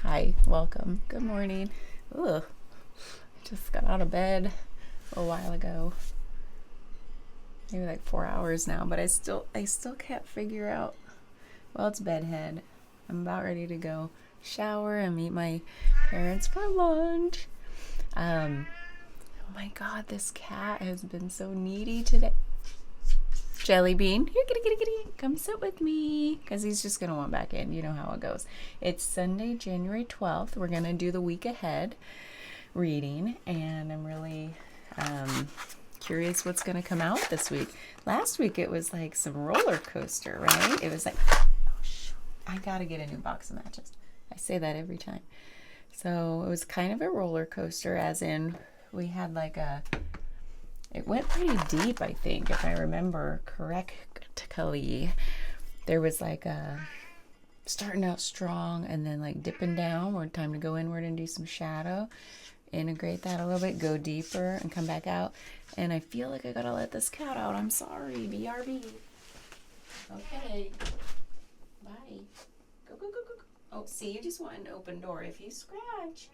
Hi, welcome. Good morning. Ugh, just got out of bed a while ago. Maybe like 4 hours now, but I still can't figure out. Well, it's bedhead. I'm about ready to go shower and meet my parents for lunch. Um, oh my god, this cat has been so needy today. Jelly Bean, here, kitty, come sit with me, because he's just gonna want back in. You know how it goes. It's Sunday, January 12th. We're gonna do the week ahead reading, and I'm really curious what's going to come out this week. Last week it was like some roller coaster, right? It was like, oh, I gotta get a new box of matches. I say that every time. So it was kind of a roller coaster, as in we had like it went pretty deep, I think, if I remember correctly. There was like a starting out strong and then like dipping down. We're time to go inward and do some shadow, integrate that a little bit, go deeper and come back out. And I feel like I gotta let this cat out. I'm sorry. BRB. Okay. Bye. Go, go, go, go, go. Oh, see, you just want an open door. If you scratch,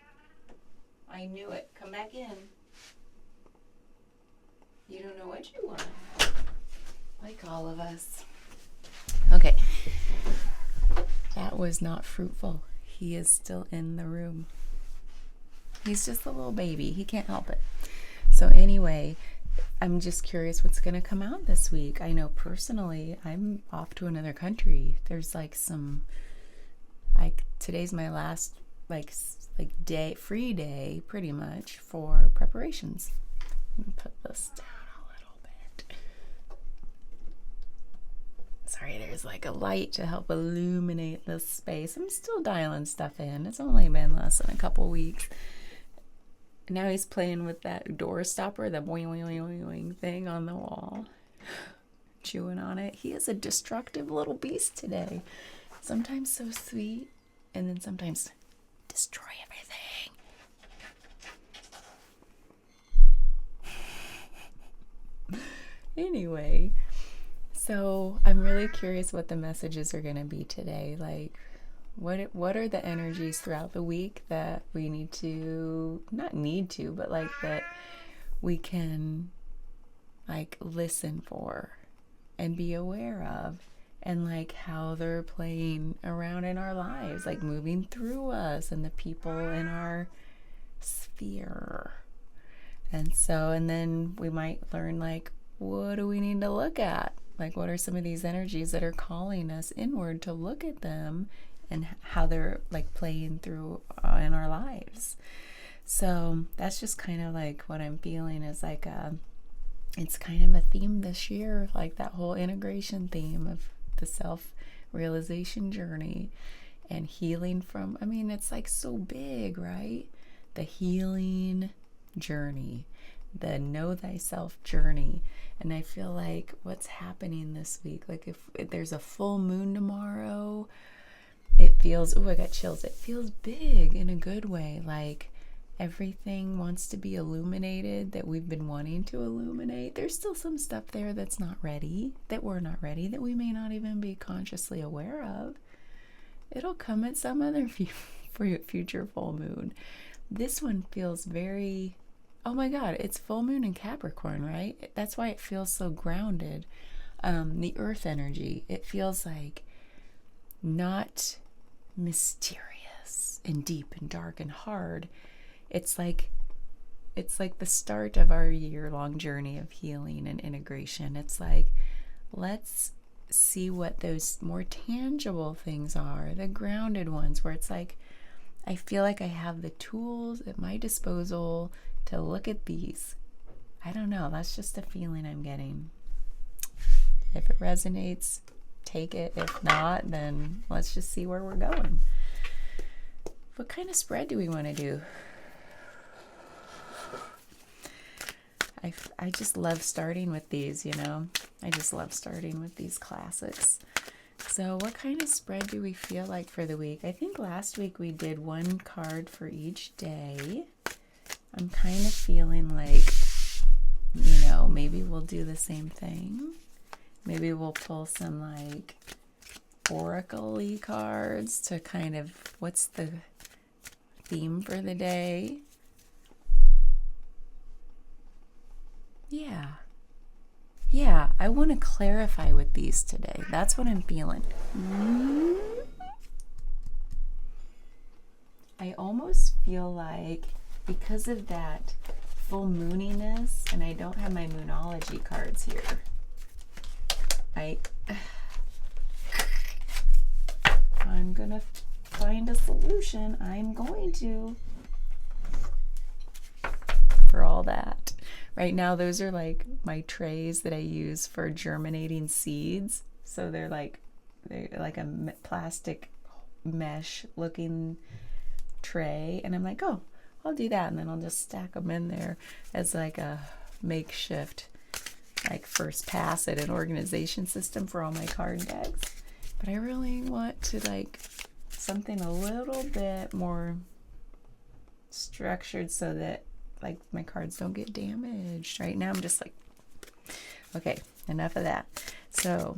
I knew it. Come back in. You don't know what you want. Like all of us. Okay. That was not fruitful. He is still in the room. He's just a little baby. He can't help it. So anyway, I'm just curious what's going to come out this week. I know personally, I'm off to another country. There's like some, like today's my last like day, free day pretty much for preparations. Let me put this down a little bit. Sorry, there's like a light to help illuminate this space. I'm still dialing stuff in. It's only been less than a couple weeks. Now he's playing with that door stopper, the boing, boing, boing, boing thing on the wall, chewing on it. He is a destructive little beast today. Sometimes so sweet, and then sometimes destroy everything. Anyway, so I'm really curious what the messages are going to be today. Like, what are the energies throughout the week that we need to, not need to, but like that we can like listen for and be aware of, and like how they're playing around in our lives, like moving through us and the people in our sphere. And so, and then we might learn like, what do we need to look at? Like, what are some of these energies that are calling us inward to look at them and how they're like playing through in our lives. So that's just kind of like what I'm feeling is like it's kind of a theme this year, like that whole integration theme of the self-realization journey and healing from, I mean, it's like so big, right? The healing journey, the know thyself journey. And I feel like what's happening this week, like if there's a full moon tomorrow, it feels, oh, I got chills. It feels big in a good way. Like everything wants to be illuminated that we've been wanting to illuminate. There's still some stuff there that's not ready, that we're not ready, that we may not even be consciously aware of. It'll come at some other future full moon. This one feels very, oh my God, it's full moon in Capricorn, right? That's why it feels so grounded. The earth energy, it feels like not mysterious and deep and dark and hard. It's like the start of our year-long journey of healing and integration. It's like, let's see what those more tangible things are, the grounded ones, where it's like, I feel like I have the tools at my disposal to look at these. I don't know, that's just a feeling I'm getting. If it resonates, take it. If not, then let's just see where we're going. What kind of spread do we want to do? I just love starting with these, you know. I just love starting with these classics. So what kind of spread do we feel like for the week? I think last week we did one card for each day. I'm kind of feeling like, you know, maybe we'll do the same thing. Maybe we'll pull some like oracle-y cards to kind of, what's the theme for the day. Yeah, I want to clarify with these today. That's what I'm feeling. I almost feel like because of that full mooniness, and I don't have my Moonology cards here, I'm gonna find a solution. I'm going to for all that. Right now, those are like my trays that I use for germinating seeds. So they're like a plastic mesh looking tray, and I'm like, oh, I'll do that, and then I'll just stack them in there as like a makeshift, like first pass at an organization system for all my card decks. But I really want to like something a little bit more structured so that like my cards don't get damaged. Right now I'm just like, okay, enough of that. So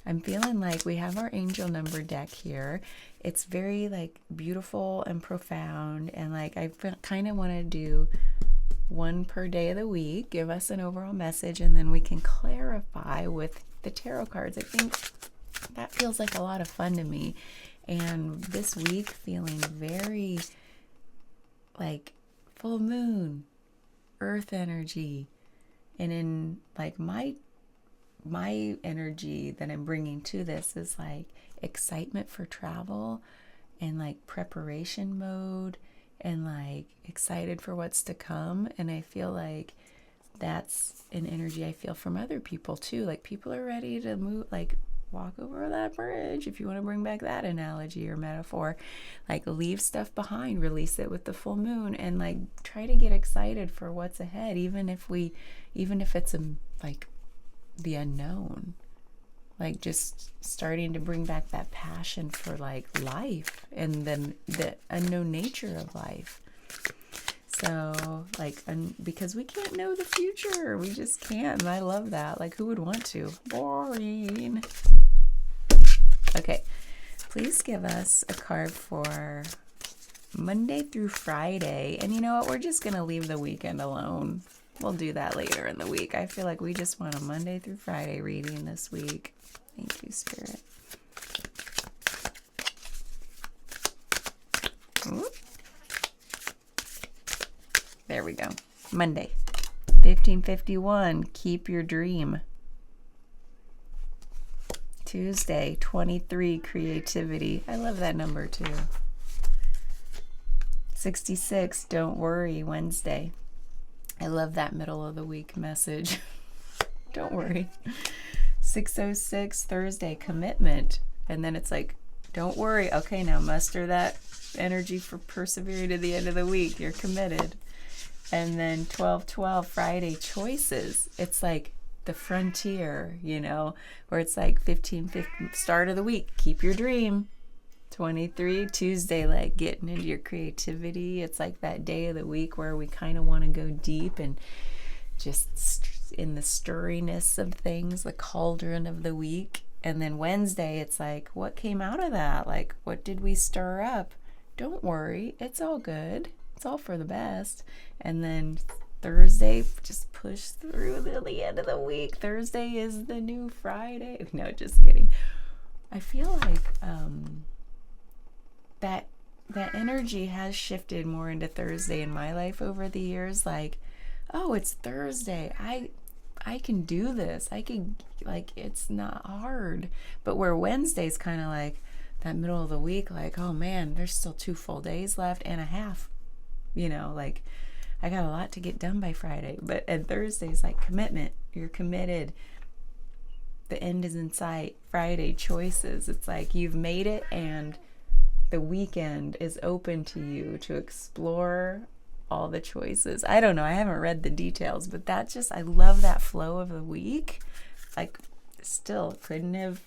I'm feeling like we have our angel number deck here. It's very like beautiful and profound, and like I kind of want to do one per day of the week, give us an overall message, and then we can clarify with the tarot cards. I think that feels like a lot of fun to me. And this week feeling very like full moon, earth energy, and in like my energy that I'm bringing to this is like excitement for travel and like preparation mode and like excited for what's to come. And I feel like that's an energy I feel from other people too. Like people are ready to move, like walk over that bridge, if you want to bring back that analogy or metaphor, like leave stuff behind, release it with the full moon, and like try to get excited for what's ahead, even if it's like the unknown, like just starting to bring back that passion for like life and then the unknown nature of life. So like, because we can't know the future, we just can't, and I love that. Like, who would want to? Boring. Okay, please give us a card for Monday through Friday. And you know what? We're just gonna leave the weekend alone. We'll do that later in the week. I feel like we just want a Monday through Friday reading this week. Thank you, Spirit. Ooh. There we go. Monday, 1551, keep your dream. Tuesday, 23, creativity. I love that number too. 66, don't worry, Wednesday. I love that middle of the week message. Don't worry. 606, Thursday, commitment. And then it's like, don't worry. Okay, now muster that energy for persevering to the end of the week. You're committed. And then 12/12, Friday, choices. It's like the frontier, you know, where it's like 15/15, start of the week, keep your dream. 23, Tuesday, like getting into your creativity. It's like that day of the week where we kind of want to go deep and just in the stirriness of things, the cauldron of the week. And then Wednesday, it's like, what came out of that? Like, what did we stir up? Don't worry, it's all good. It's all for the best. And then Thursday, just push through to the end of the week. Thursday is the new Friday. No, just kidding. I feel like that energy has shifted more into Thursday in my life over the years. Like, oh, it's Thursday. I can do this. I can, like, it's not hard. But where Wednesday's kind of like that middle of the week, like, oh man, there's still 2 full days left and a half. You know, like, I got a lot to get done by Friday. And Thursday's like commitment. You're committed. The end is in sight. Friday, choices. It's like you've made it, and the weekend is open to you to explore all the choices. I don't know. I haven't read the details, but that just, I love that flow of the week. Like, still couldn't have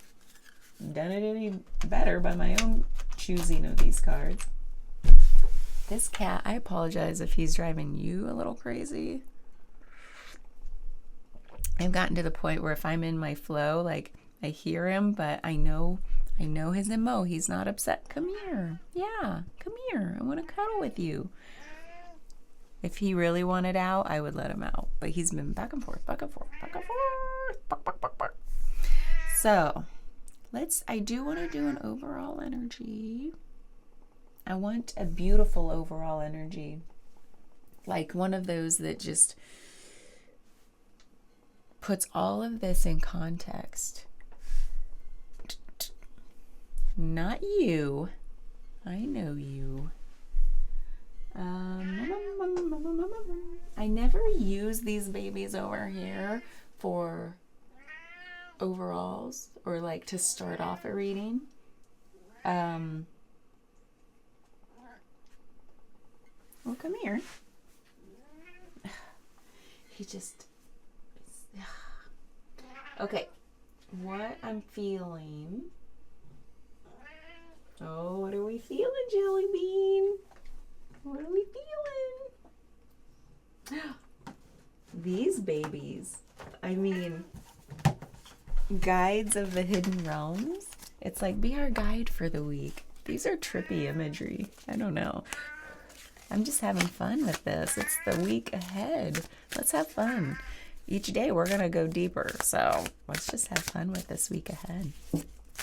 done it any better by my own choosing of these cards. This cat, I apologize if he's driving you a little crazy. I've gotten to the point where if I'm in my flow, like, I hear him, but I know I know his MO. He's not upset. Come here. Yeah, come here. I want to cuddle with you. If he really wanted out, I would let him out. But he's been back and forth, back and forth, back and forth. Bark, bark, bark, bark. So, I do want to do an overall energy. I want a beautiful overall energy. Like one of those that just puts all of this in context. Not you. I know you. I never use these babies over here for overalls or like to start off a reading. Well, come here. He just... Okay. What I'm feeling... Oh, what are we feeling, Jelly Bean? What are we feeling? These babies. I mean, guides of the hidden realms. It's like, be our guide for the week. These are trippy imagery. I don't know. I'm just having fun with this. It's the week ahead. Let's have fun. Each day we're going to go deeper. So let's just have fun with this week ahead.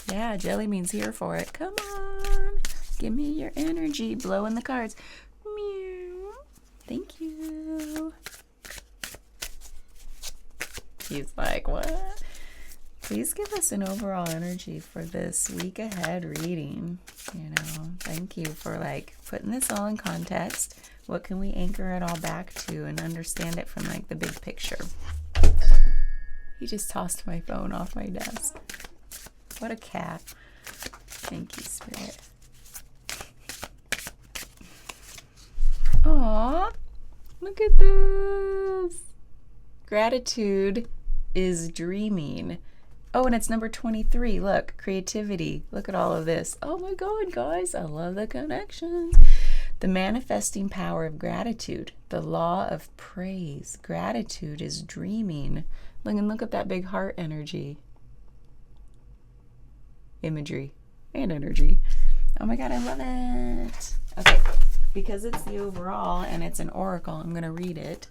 Yeah, Jelly Bean's here for it. Come on. Give me your energy. Blowing the cards. Meow. Thank you. He's like, what? Please give us an overall energy for this week ahead reading. You know, thank you for like putting this all in context. What can we anchor it all back to and understand it from like the big picture? He just tossed my phone off my desk. What a cat. Thank you, Spirit. Aw, look at this. Gratitude is dreaming. Oh, and it's number 23. Look, creativity. Look at all of this. Oh my God, guys, I love the connections. The manifesting power of gratitude. The law of praise. Gratitude is dreaming. Look at that big heart energy. Imagery and energy. Oh my God, I love it. Okay, because it's the overall and it's an oracle, I'm going to read it.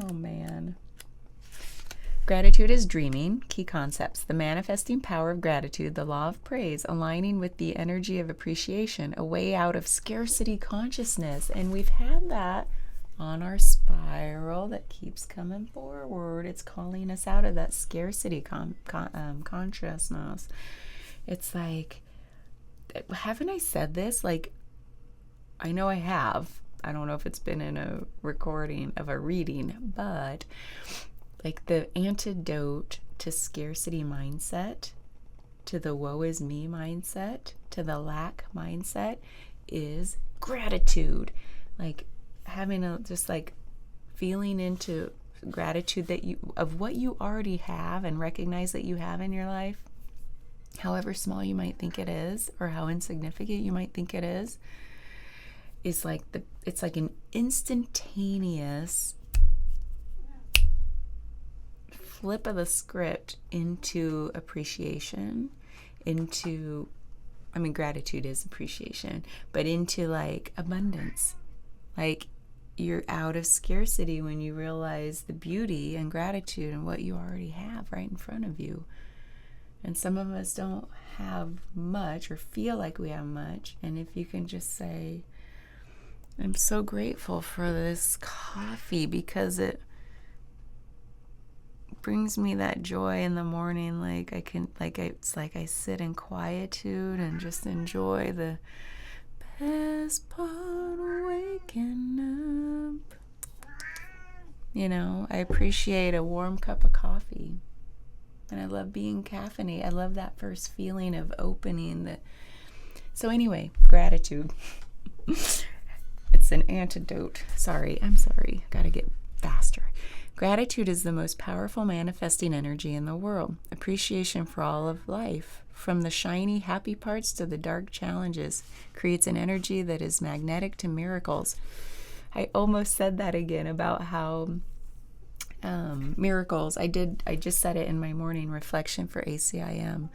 Oh man. Gratitude is dreaming. Key concepts. The manifesting power of gratitude, the law of praise, aligning with the energy of appreciation, a way out of scarcity consciousness. And we've had that on our spiral that keeps coming forward. It's calling us out of that scarcity consciousness. It's like, haven't I said this? Like, I know I have. I don't know if it's been in a recording of a reading, but like the antidote to scarcity mindset, to the woe is me mindset, to the lack mindset is gratitude. Like having a, just like feeling into gratitude that you, of what you already have and recognize that you have in your life, however small you might think it is or how insignificant you might think it is like it's like an instantaneous flip of the script into appreciation, into, I mean, gratitude is appreciation, but into like abundance. Like you're out of scarcity when you realize the beauty and gratitude and what you already have right in front of you. And some of us don't have much or feel like we have much. And if you can just say, I'm so grateful for this coffee because it brings me that joy in the morning. Like I can, like it's like I sit in quietude and just enjoy the best part of waking up. You know, I appreciate a warm cup of coffee. And I love being caffeinated. I love that first feeling of opening the... So anyway, gratitude. It's an antidote. I'm sorry. Gotta get faster. Gratitude is the most powerful manifesting energy in the world. Appreciation for all of life, from the shiny, happy parts to the dark challenges, creates an energy that is magnetic to miracles. I almost said that again about how miracles. I just said it in my morning reflection for ACIM,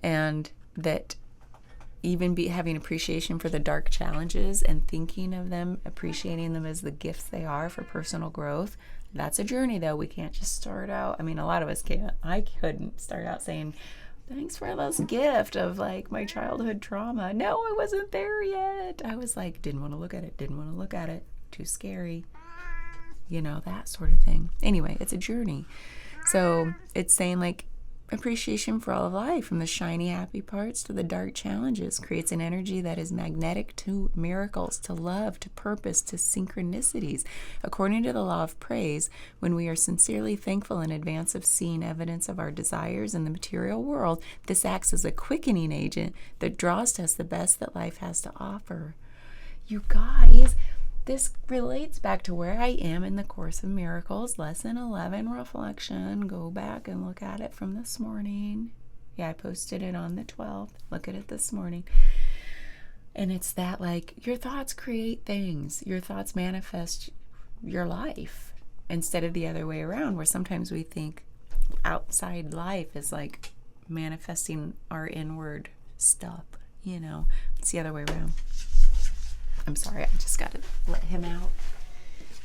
and that even having appreciation for the dark challenges and thinking of them, appreciating them as the gifts they are for personal growth. That's a journey, though. We can't just start out. I mean, a lot of us can't. I couldn't start out saying, thanks for this gift of like my childhood trauma. No, I wasn't there yet. I was like, didn't want to look at it. Too scary. That sort of thing. Anyway, it's a journey. So it's saying like, appreciation for all of life, from the shiny happy parts to the dark challenges, creates an energy that is magnetic to miracles, to love, to purpose, to synchronicities. According to the law of praise, when we are sincerely thankful in advance of seeing evidence of our desires in the material world, this acts as a quickening agent that draws to us the best that life has to offer. You guys, this relates back to where I am in the Course of Miracles, Lesson 11, Reflection. Go back and look at it from this morning. Yeah, I posted it on the 12th. Look at it this morning. And it's that, like, your thoughts create things. Your thoughts manifest your life, instead of the other way around, where sometimes we think outside life is like manifesting our inward stuff. It's the other way around. I'm sorry, I just got to let him out.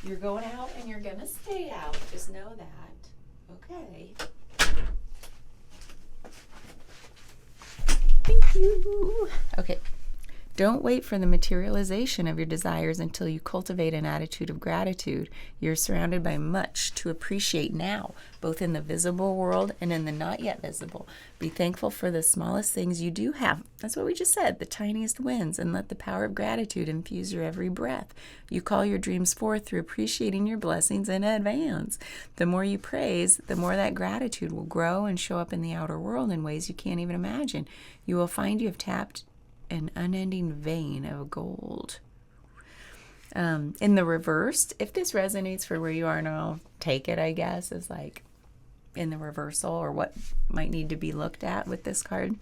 You're going out and you're going to stay out. Just know that. Okay. Thank you. Okay. Don't wait for the materialization of your desires until you cultivate an attitude of gratitude. You're surrounded by much to appreciate now, both in the visible world and in the not yet visible. Be thankful for the smallest things you do have. That's what we just said, the tiniest wins, and let the power of gratitude infuse your every breath. You call your dreams forth through appreciating your blessings in advance. The more you praise, the more that gratitude will grow and show up in the outer world in ways you can't even imagine. You will find you have tapped an unending vein of gold. In the reversed, if this resonates for where you are now, take it, I guess, as like in the reversal, or what might need to be looked at with this card.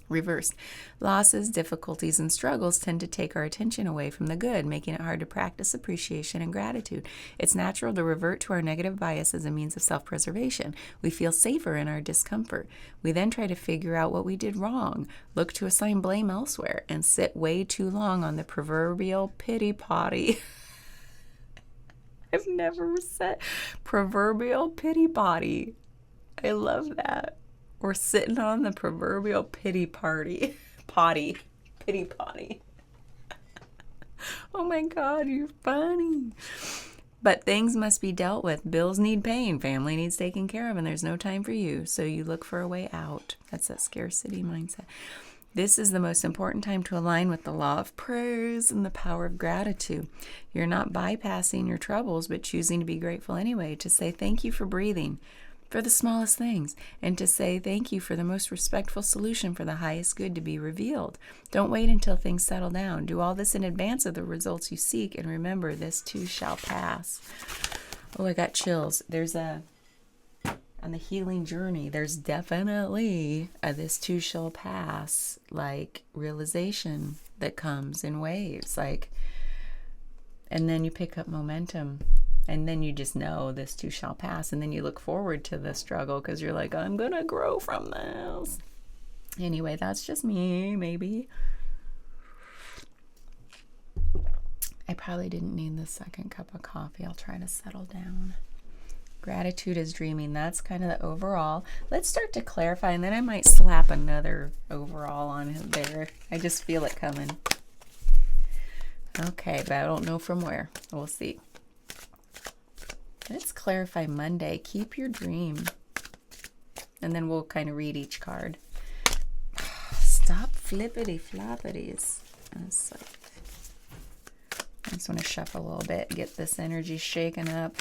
Reversed. Losses, difficulties, and struggles tend to take our attention away from the good, making it hard to practice appreciation and gratitude. It's natural to revert to our negative bias as a means of self-preservation. We feel safer in our discomfort. We then try to figure out what we did wrong, look to assign blame elsewhere, and sit way too long on the proverbial pity potty. I've never said proverbial pity potty. I love that. We're sitting on the proverbial pity potty. Oh my God, you're funny. But things must be dealt with. Bills need paying. Family needs taken care of, and there's no time for you. So you look for a way out. That's that scarcity mindset. This is the most important time to align with the law of praise and the power of gratitude. You're not bypassing your troubles, but choosing to be grateful anyway, to say thank you for breathing, for the smallest things, and to say thank you for the most respectful solution for the highest good to be revealed. Don't wait until things settle down. Do all this in advance of the results you seek, and remember, this too shall pass. Oh, I got chills. On the healing journey, there's definitely a this too shall pass, like, realization that comes in waves, like, and then you pick up momentum. And then you just know this too shall pass. And then you look forward to the struggle because you're like, I'm going to grow from this. Anyway, that's just me, maybe. I probably didn't need the second cup of coffee. I'll try to settle down. Gratitude is dreaming. That's kind of the overall. Let's start to clarify, and then I might slap another overall on there. I just feel it coming. Okay, but I don't know from where. We'll see. Let's clarify Monday. Keep your dream. And then we'll kind of read each card. Stop flippity floppities. I just want to shuffle a little bit, get this energy shaken up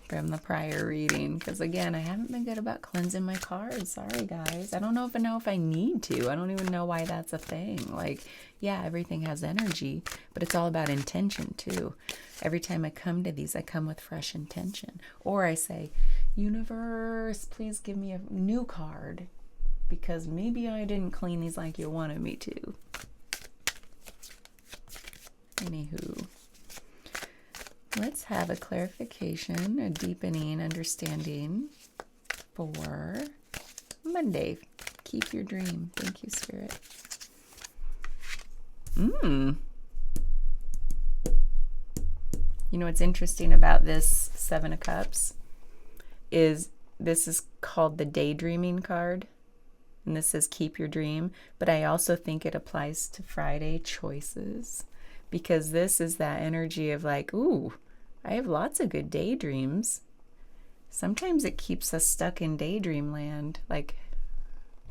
from the prior reading. Because again, I haven't been good about cleansing my cards. Sorry, guys. I don't know if I need to. I don't even know why that's a thing. Like, yeah, everything has energy, but it's all about intention too. Every time I come to these, I come with fresh intention. Or I say, universe, please give me a new card because maybe I didn't clean these like you wanted me to. Anywho. let's have a clarification, a deepening understanding for Monday. Keep your dream. Thank you, Spirit. You know what's interesting about this Seven of Cups is this is called the daydreaming card. And this says keep your dream. But I also think it applies to Friday choices. Because this is that energy of like, ooh, I have lots of good daydreams. Sometimes it keeps us stuck in daydream land. Like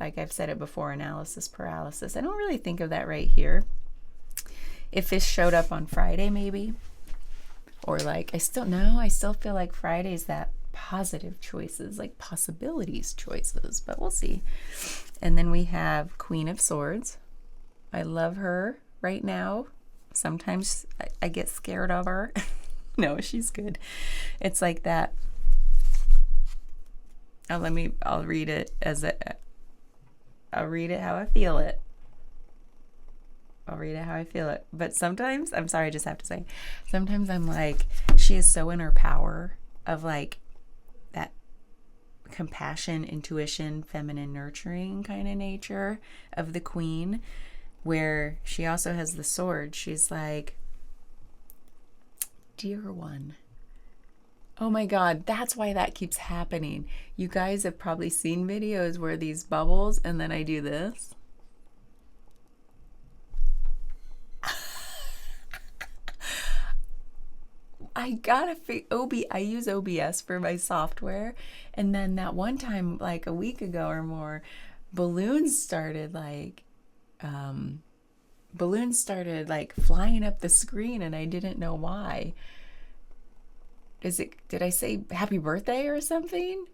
I've said it before, analysis paralysis. I don't really think of that right here. If this showed up on Friday, maybe. Or like, I still feel like Friday's that positive choices, like possibilities choices, but we'll see. And then we have Queen of Swords. I love her right now. Sometimes I get scared of her. No, she's good. It's like that. I'll read it I'll read it how I feel it. But sometimes, I'm sorry, I just have to say, sometimes I'm like, she is so in her power of like that compassion, intuition, feminine nurturing kind of nature of the queen, where she also has the sword. She's like, dear one. Oh my God, that's why that keeps happening. You guys have probably seen videos where these bubbles and then I do this. I use OBS for my software, and then that one time, like a week ago or more, balloons started like flying up the screen, and I didn't know why. Did I say happy birthday or something?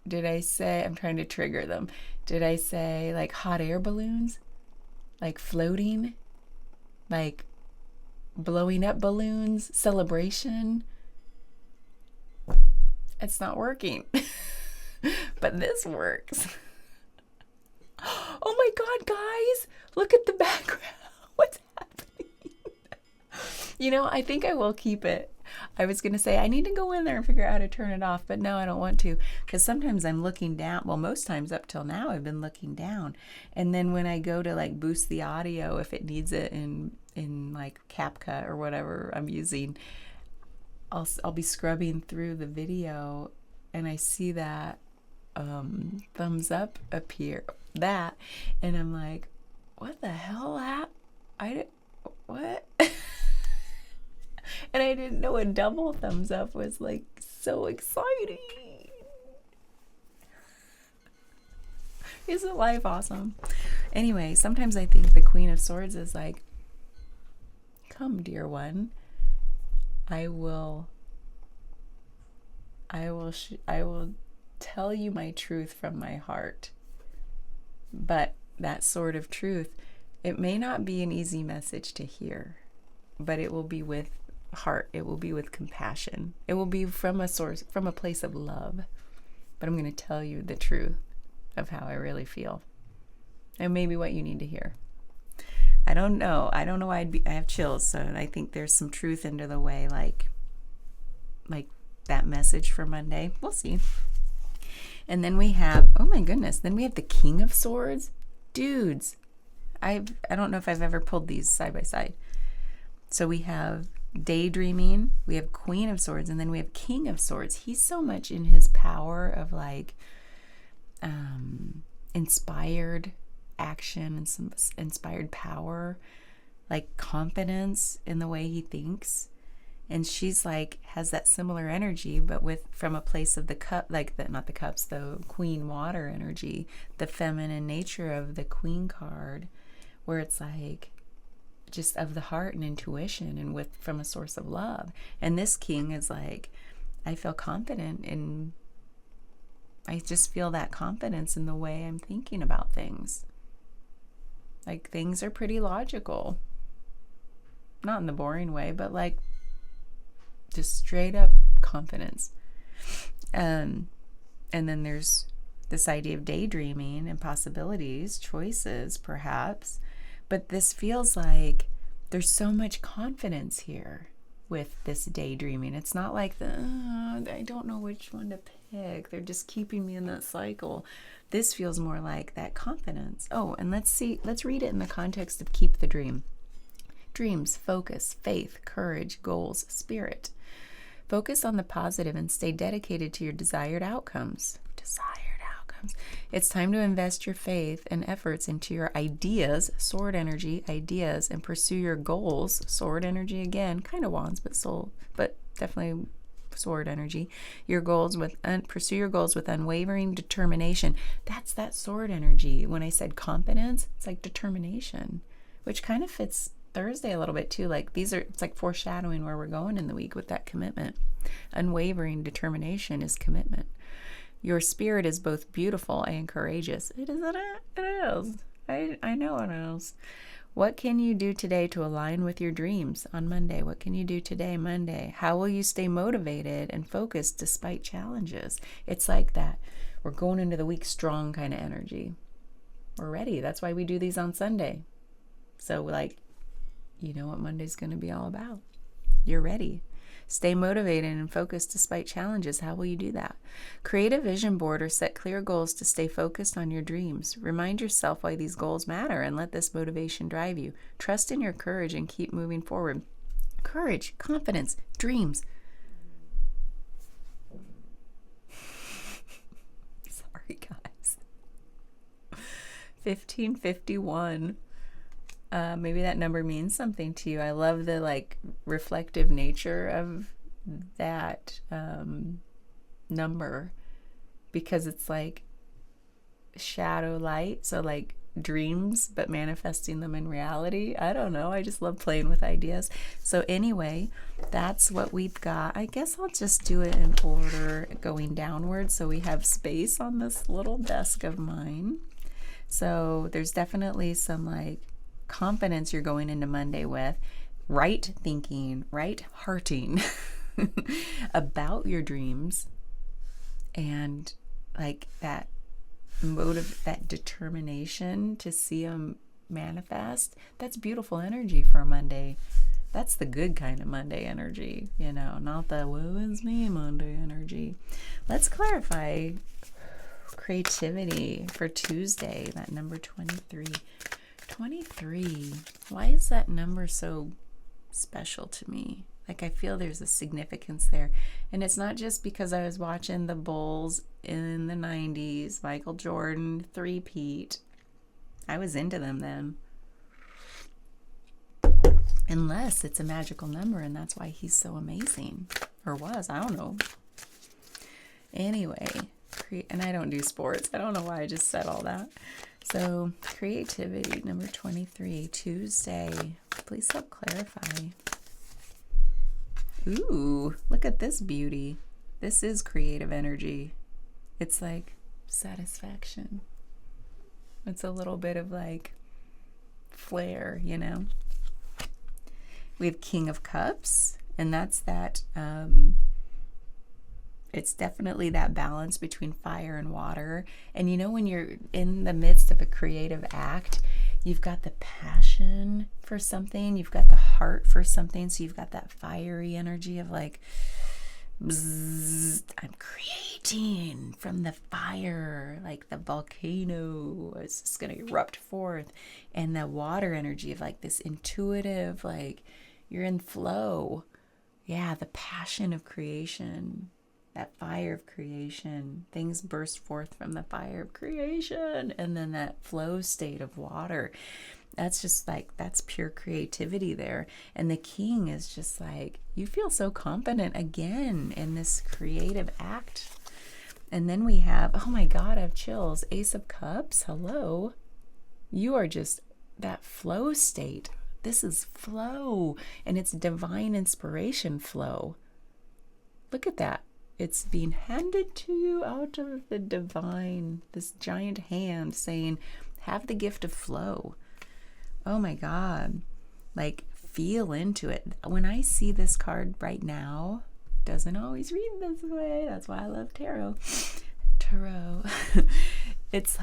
Did I say, I'm trying to trigger them. Did I say like hot air balloons? Like floating? Like blowing up balloons? Celebration? It's not working. But this works. Oh my God, guys! Look at the background. What's happening? You know, I think I will keep it. I was going to say, I need to go in there and figure out how to turn it off, but no, I don't want to, because sometimes I'm looking down. Well, most times up till now, I've been looking down. And then when I go to like boost the audio, if it needs it in like CapCut or whatever I'm using, I'll be scrubbing through the video, and I see that thumbs up appear, and I'm like, what the hell? What? And I didn't know a double thumbs up was like so exciting. Isn't life awesome? Anyway, sometimes I think the Queen of Swords is like, come, dear one, I will tell you my truth from my heart. But that sort of truth, it may not be an easy message to hear, but it will be with heart. It will be with compassion. It will be from a source, from a place of love. But I'm going to tell you the truth of how I really feel, and maybe what you need to hear. I don't know why I have chills, so I think there's some truth into the way, like that message for Monday. We'll see. And then we have, oh my goodness, then we have the King of Swords. Dudes, I don't know if I've ever pulled these side by side. So we have daydreaming, we have Queen of Swords, and then we have King of Swords. He's so much in his power of like inspired action and some inspired power, like confidence in the way he thinks. And she's like has that similar energy, but from a place of the cup, like not the cups, the Queen water energy, the feminine nature of the Queen card, where it's like just of the heart and intuition, and from a source of love. And this King is like, I feel confident in, I just feel that confidence in the way I'm thinking about things. Like things are pretty logical. Not in the boring way, but like just straight up confidence. And then there's this idea of daydreaming and possibilities, choices perhaps. But this feels like there's so much confidence here with this daydreaming. It's not like I don't know which one to pick. They're just keeping me in that cycle. This feels more like that confidence. Oh, and let's read it in the context of keep the dream. Dreams, focus, faith, courage, goals, spirit. Focus on the positive and stay dedicated to your desired outcomes. It's time to invest your faith and efforts into your ideas, sword energy, ideas, and pursue your goals, sword energy again, kind of wands, but definitely sword energy. Pursue your goals with unwavering determination. That's that sword energy. When I said confidence, it's like determination, which kind of fits Thursday a little bit too. Like it's like foreshadowing where we're going in the week with that commitment. Unwavering determination is commitment. Your spirit is both beautiful and courageous. It is. I know it is. What can you do today to align with your dreams on Monday? What can you do today, Monday? How will you stay motivated and focused despite challenges? It's like that. We're going into the week strong kind of energy. We're ready. That's why we do these on Sunday. So you know what Monday's going to be all about. You're ready. Stay motivated and focused despite challenges. How will you do that? Create a vision board or set clear goals to stay focused on your dreams. Remind yourself why these goals matter and let this motivation drive you. Trust in your courage and keep moving forward. Courage, confidence, dreams. Sorry, guys. 1551. Maybe that number means something to you. I love the reflective nature of that number, because it's like shadow light. So like dreams, but manifesting them in reality. I don't know. I just love playing with ideas. So anyway, that's what we've got. I guess I'll just do it in order going downward so we have space on this little desk of mine. So there's definitely some confidence you're going into Monday with, right thinking, right hearting about your dreams, and that that determination to see them manifest. That's beautiful energy for a Monday. That's the good kind of Monday energy, not the woe is me Monday energy. Let's clarify creativity for Tuesday, that number 23. 23. Why is that number so special to me? I feel there's a significance there. And it's not just because I was watching the Bulls in the 90s, Michael Jordan, three-peat. I was into them then. Unless it's a magical number and that's why he's so amazing. Or was, I don't know. Anyway, and I don't do sports. I don't know why I just said all that. So, creativity, number 23, Tuesday. Please help clarify. Ooh, look at this beauty. This is creative energy. It's like satisfaction. It's a little bit of flair, We have King of Cups, and that's that, it's definitely that balance between fire and water. And when you're in the midst of a creative act, you've got the passion for something, you've got the heart for something, so you've got that fiery energy of bzzz, I'm creating from the fire, like the volcano, it's just going to erupt forth. And the water energy of this intuitive, you're in flow. Yeah, the passion of creation. That fire of creation, things burst forth from the fire of creation, and then that flow state of water. That's just that's pure creativity there. And the king is just you feel so confident again in this creative act. And then we have, oh my God, I have chills. Ace of Cups, hello. You are just that flow state. This is flow, and it's divine inspiration flow. Look at that. It's being handed to you out of the divine, this giant hand saying, have the gift of flow. Oh my God. Feel into it. When I see this card right now, doesn't always read this way. That's why I love tarot. It's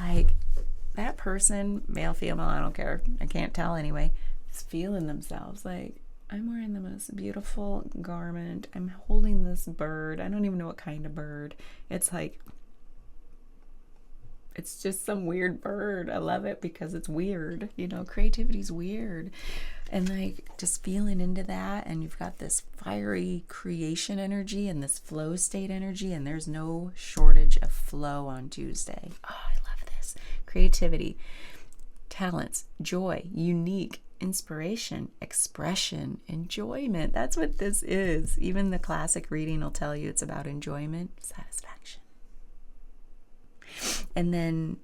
that person, male, female, I don't care. I can't tell anyway, is feeling themselves I'm wearing the most beautiful garment. I'm holding this bird. I don't even know what kind of bird. It's like, it's just some weird bird. I love it because it's weird. You know, creativity's weird. And like just feeling into that, and you've got this fiery creation energy and this flow state energy, and there's no shortage of flow on Tuesday. Oh, I love this. Creativity, talents, joy, unique, inspiration, expression, enjoyment. That's what this is. Even the classic reading will tell you it's about enjoyment, satisfaction. And then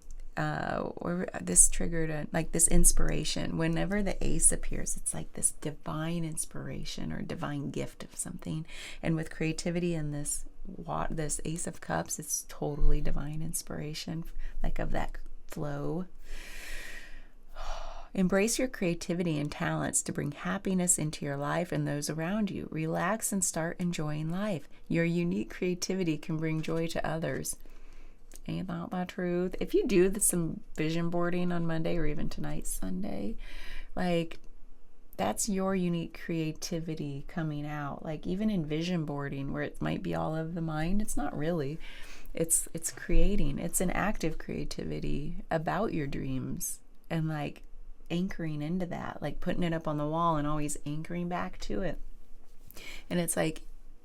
this triggered like this inspiration. Whenever the ace appears, it's like this divine inspiration or divine gift of something. And with creativity and this ace of cups, it's totally divine inspiration, like of that flow. Embrace your creativity and talents to bring happiness into your life and those around you. Relax and start enjoying life. Your unique creativity can bring joy to others. Ain't that the truth? If you do some vision boarding on Monday or even tonight, Sunday, like that's your unique creativity coming out. Like even in vision boarding, where it might be all of the mind, it's not really. It's creating. It's an active creativity about your dreams and like anchoring into that, like putting it up on the wall and always anchoring back to it. And it's like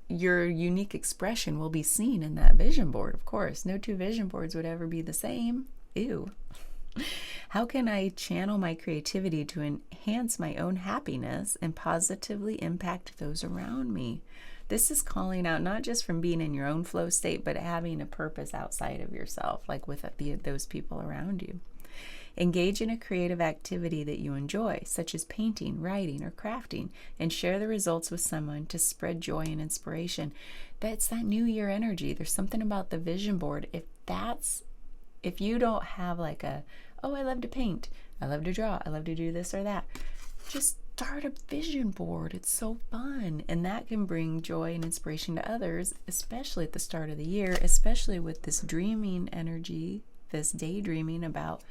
your unique expression will be seen in that vision board, of course. No two vision boards would ever be the same. Ew. How can I channel my creativity to enhance my own happiness and positively impact those around me? This is calling out not just from being in your own flow state, but having a purpose outside of yourself, like with those people around you. Engage in a creative activity that you enjoy, such as painting, writing, or crafting, and share the results with someone to spread joy and inspiration. That's that new year energy. There's something about the vision board. If you don't have like oh, I love to paint, I love to draw, I love to do this or that, just start a vision board. It's so fun. And that can bring joy and inspiration to others, especially at the start of the year, especially with this dreaming energy, this daydreaming about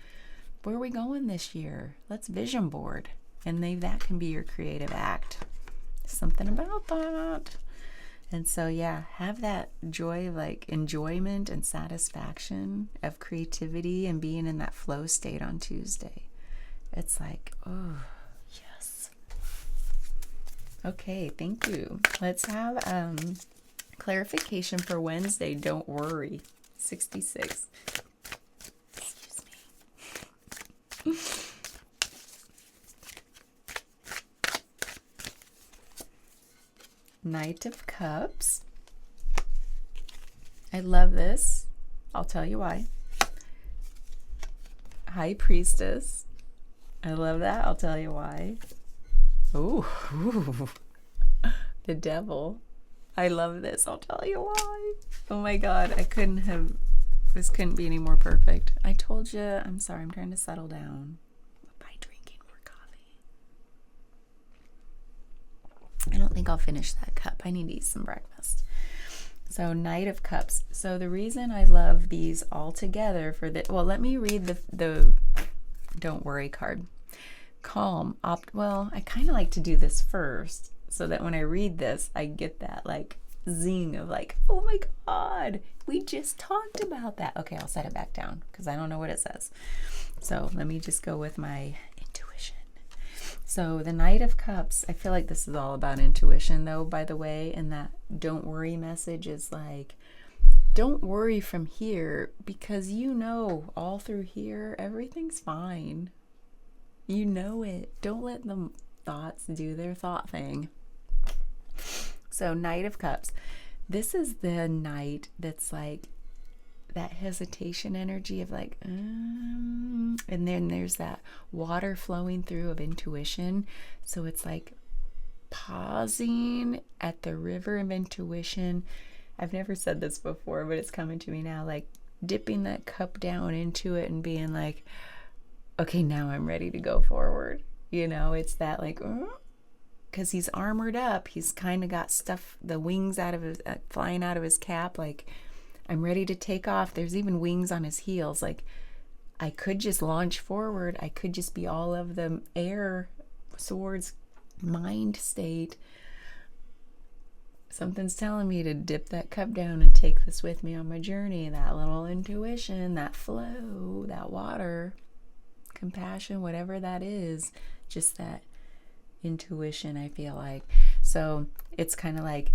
where are we going this year? Let's vision board. And that can be your creative act. Something about that. And so, yeah, have that joy of like enjoyment and satisfaction of creativity and being in that flow state on Tuesday. It's like, oh, yes. Okay, thank you. Let's have clarification for Wednesday. Don't worry. 66. Knight of Cups. I love this. I'll tell you why. High Priestess. I love that. I'll tell you why. Ooh. The Devil. I love this. I'll tell you why. Oh my God. This couldn't be any more perfect. I told you. I'm sorry. I'm trying to settle down by drinking more coffee. I don't think I'll finish that cup. I need to eat some breakfast. So Knight of Cups. So the reason I love these all together let me read the Don't Worry card. Calm. I kind of like to do this first so that when I read this, I get that like zing of like, oh my God, we just talked about that. Okay, I'll set it back down because I don't know what it says. So let me just go with my intuition. So the Knight of Cups, I feel like this is all about intuition though, by the way, and that don't worry message is like, don't worry from here because you know all through here, everything's fine. You know it. Don't let the thoughts do their thought thing. So Knight of Cups. This is the knight that's like that hesitation energy of like, and then there's that water flowing through of intuition. So it's like pausing at the river of intuition. I've never said this before, but it's coming to me now, like dipping that cup down into it and being like, okay, now I'm ready to go forward. You know, it's that like, because he's armored up. He's kind of got stuff, the wings out of his, flying out of his cap. Like, I'm ready to take off. There's even wings on his heels. Like, I could just launch forward. I could just be all of the air swords mind state. Something's telling me to dip that cup down and take this with me on my journey. That little intuition, that flow, that water, compassion, whatever that is, just that intuition, I feel like. So it's kind of like,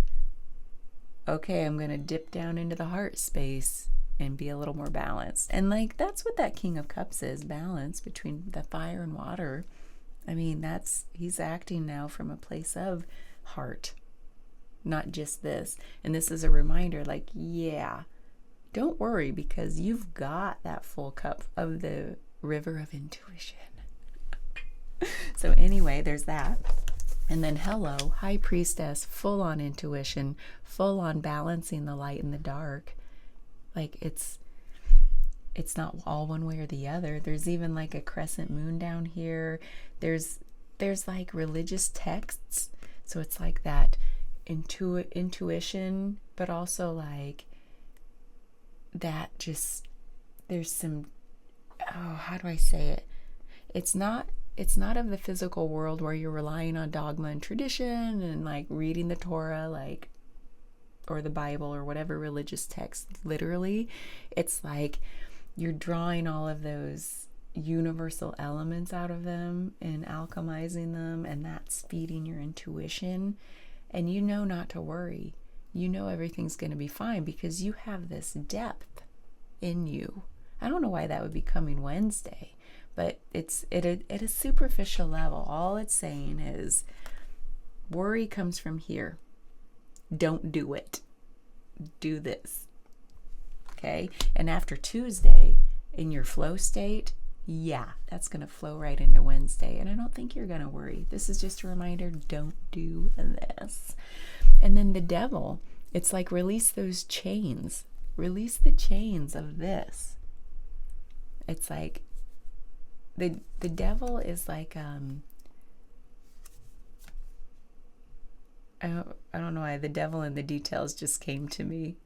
okay, I'm going to dip down into the heart space and be a little more balanced. And like, that's what that King of Cups is, balance between the fire and water. I mean, he's acting now from a place of heart, not just this. And this is a reminder, like, yeah, don't worry, because you've got that full cup of the river of intuition. So anyway, there's that. And then hello, High Priestess, full on intuition, full on balancing the light and the dark. Like it's not all one way or the other. There's even like a crescent moon down here. There's like religious texts. So it's like that intuition, but also like that just, there's some, how do I say it? It's not of the physical world where you're relying on dogma and tradition and like reading the Torah, like, or the Bible or whatever religious text, literally. It's like you're drawing all of those universal elements out of them and alchemizing them, and that's feeding your intuition. And you know not to worry. You know everything's going to be fine because you have this depth in you. I don't know why that would be coming Wednesday, but it's at a superficial level. All it's saying is worry comes from here. Don't do it. Do this. Okay? And after Tuesday, in your flow state, yeah, that's going to flow right into Wednesday. And I don't think you're going to worry. This is just a reminder, don't do this. And then the devil, it's like release those chains. Release the chains of this. It's like the devil is like I don't know why the devil in the details just came to me.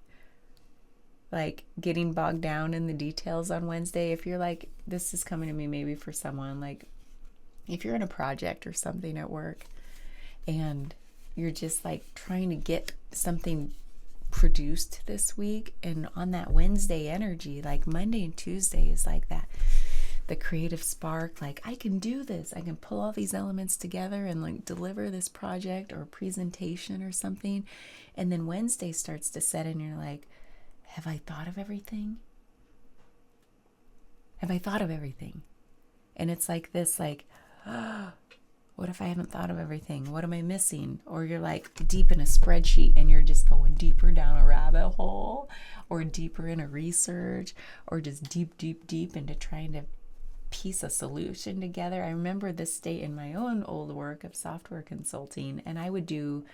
Like getting bogged down in the details on Wednesday. If you're like, this is coming to me maybe for someone, like if you're in a project or something at work and you're just like trying to get something produced this week, and on that Wednesday energy, like Monday and Tuesday is like that, the creative spark, like I can do this, I can pull all these elements together and like deliver this project or presentation or something. And then Wednesday starts to set in, and you're like, have I thought of everything? Have I thought of everything? And it's like this, like, what if I haven't thought of everything? What am I missing? Or you're like deep in a spreadsheet and you're just going deeper down a rabbit hole, or deeper in a research, or just deep into trying to piece a solution together. I remember this state in my own old work of software consulting, and I would do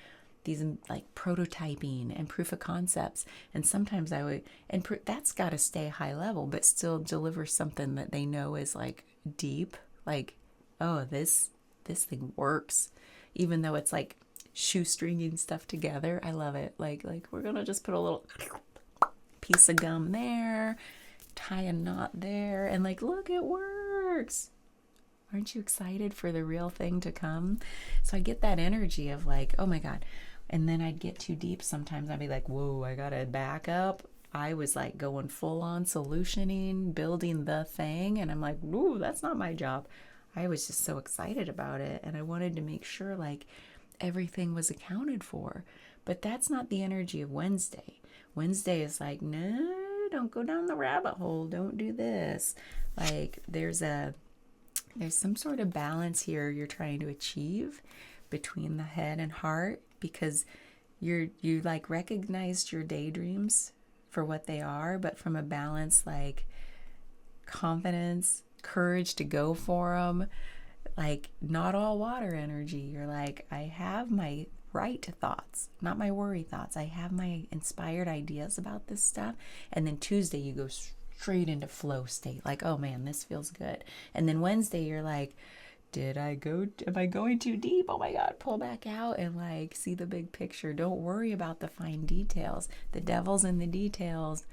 these like prototyping and proof of concepts, and sometimes I would, and that's got to stay high level but still deliver something that they know is like deep, like, oh, this thing works, even though it's like shoestringing stuff together. I love it. Like we're gonna just put a little piece of gum there, tie a knot there, and like, look, it works. Aren't you excited for the real thing to come? So I get that energy of like, oh my God. And then I'd get too deep. Sometimes I'd be like, whoa, I gotta back up. I was like going full on solutioning, building the thing. And I'm like, ooh, that's not my job. I was just so excited about it. And I wanted to make sure like everything was accounted for. But that's not the energy of Wednesday. Wednesday is like, no, don't go down the rabbit hole. Don't do this. Like there's some sort of balance here you're trying to achieve between the head and heart, because you like recognized your daydreams for what they are, but from a balance, like confidence, courage to go for them, like not all water energy. You're like, I have my right thoughts, not my worry thoughts. I have my inspired ideas about this stuff. And then Tuesday you go straight into flow state, like, oh man, this feels good. And then Wednesday you're like, am I going too deep? Oh my God, pull back out and like see the big picture. Don't worry about the fine details. The devil's in the details,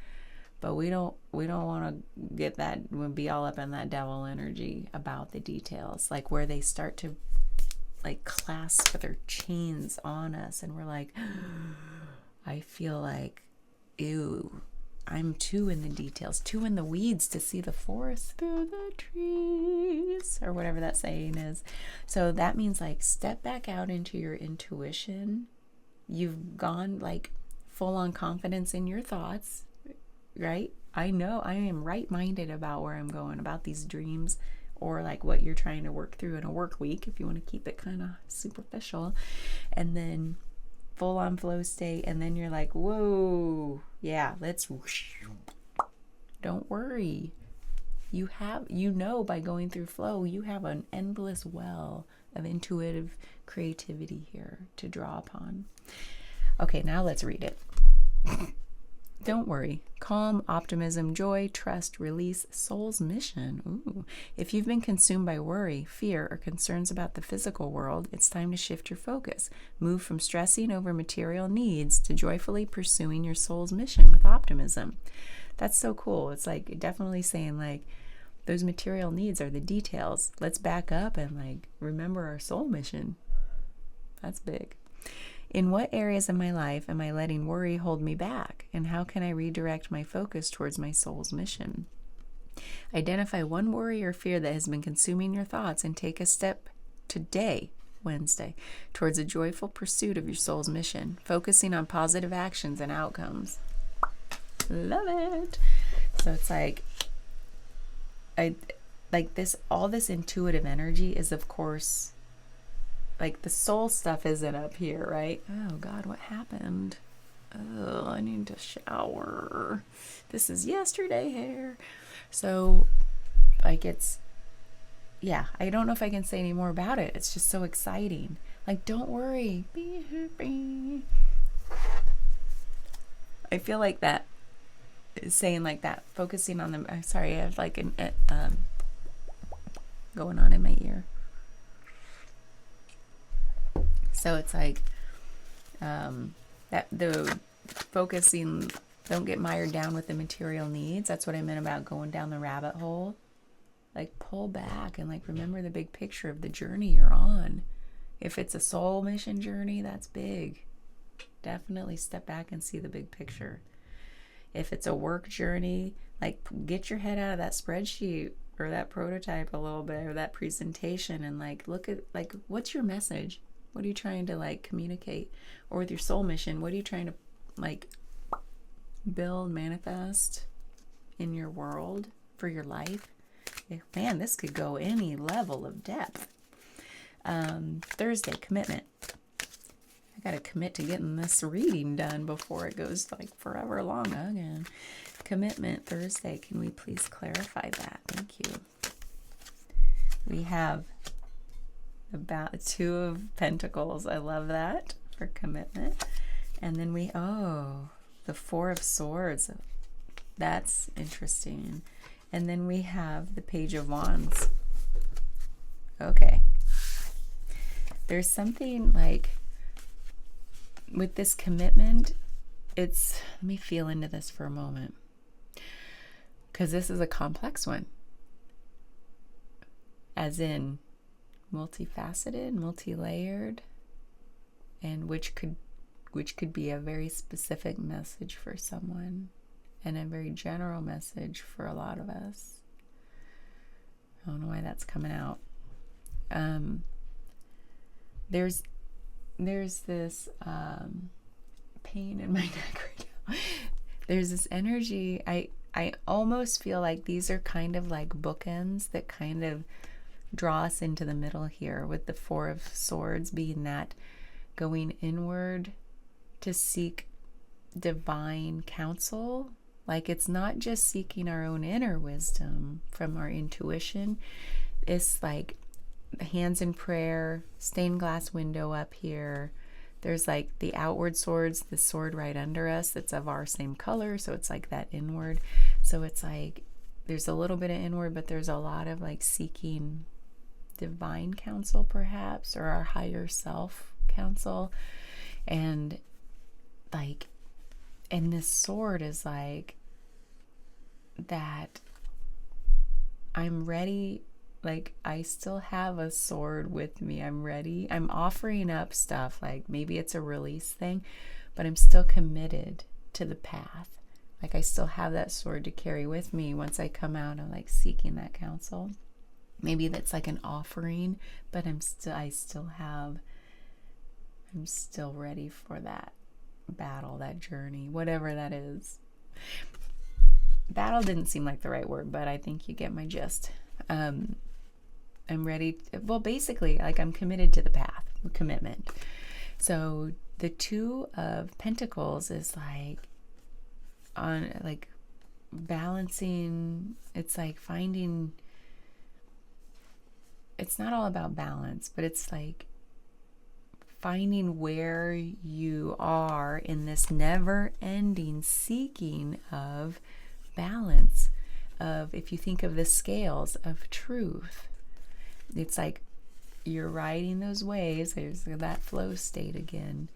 but we don't want to get that, we'll be all up in that devil energy about the details, like where they start to like clasp their chains on us, and we're like, I feel like, ew, I'm too in the details, too in the weeds to see the forest through the trees, or whatever that saying is. So that means like step back out into your intuition. You've gone like full on confidence in your thoughts, right? I know I am right-minded about where I'm going, about these dreams, or like what you're trying to work through in a work week, if you want to keep it kind of superficial. And then full on flow state, and then you're like, whoa, yeah, let's whoosh. Don't worry. You know, by going through flow, you have an endless well of intuitive creativity here to draw upon. Okay, now let's read it. Don't worry. Calm, optimism, joy, trust, release, soul's mission. Ooh. If you've been consumed by worry, fear, or concerns about the physical world, it's time to shift your focus. Move from stressing over material needs to joyfully pursuing your soul's mission with optimism. That's so cool. It's like definitely saying like those material needs are the details. Let's back up and like remember our soul mission. That's big. In what areas of my life am I letting worry hold me back? And how can I redirect my focus towards my soul's mission? Identify one worry or fear that has been consuming your thoughts and take a step today, Wednesday, towards a joyful pursuit of your soul's mission, focusing on positive actions and outcomes. Love it. So it's like, all this intuitive energy is, of course, like the soul stuff isn't up here, right? Oh God, what happened? Oh, I need to shower. This is yesterday hair. So like I don't know if I can say any more about it. It's just so exciting. Like, don't worry, be happy. I feel like that saying like that, focusing on them. Sorry, I have like an going on in my ear. So it's like that the focusing, don't get mired down with the material needs. That's what I meant about going down the rabbit hole. Like pull back and like remember the big picture of the journey you're on. If it's a soul mission journey, that's big. Definitely step back and see the big picture. If it's a work journey, like get your head out of that spreadsheet or that prototype a little bit, or that presentation, and like look at like what's your message? What are you trying to like communicate? Or with your soul mission, what are you trying to like build, manifest in your world for your life? Man, this could go any level of depth. Thursday, commitment. I gotta commit to getting this reading done before it goes like forever long again. Commitment, Thursday. Can we please clarify that? Thank you. We have about Two of Pentacles. I love that for commitment. And then the Four of Swords. That's interesting. And then we have the Page of Wands. Okay. There's something like with this commitment, let me feel into this for a moment, because this is a complex one, as in multifaceted, multi-layered, and which could be a very specific message for someone and a very general message for a lot of us. I don't know why that's coming out. There's this pain in my neck right now. There's this energy. I almost feel like these are kind of like bookends that kind of draw us into the middle here, with the Four of Swords being that going inward to seek divine counsel. Like, it's not just seeking our own inner wisdom from our intuition. It's like hands in prayer, stained glass window up here. There's like the outward swords, the sword right under us that's of our same color, so it's like that inward. So it's like there's a little bit of inward, but there's a lot of like seeking divine counsel perhaps, or our higher self counsel. And like, and this sword is like that I'm ready like I still have a sword with me. I'm ready. I'm offering up stuff, like maybe it's a release thing, but I'm still committed to the path. Like I still have that sword to carry with me once I come out of like seeking that counsel. Maybe that's like an offering, but I'm still ready for that battle, that journey, whatever that is. Battle didn't seem like the right word, but I think you get my gist. I'm ready. Well, basically, like I'm committed to the path, commitment. So the Two of Pentacles is like on like balancing. It's like finding. It's not all about balance, but it's like finding where you are in this never-ending seeking of balance, of, if you think of the scales of truth, it's like you're riding those waves. There's that flow state again,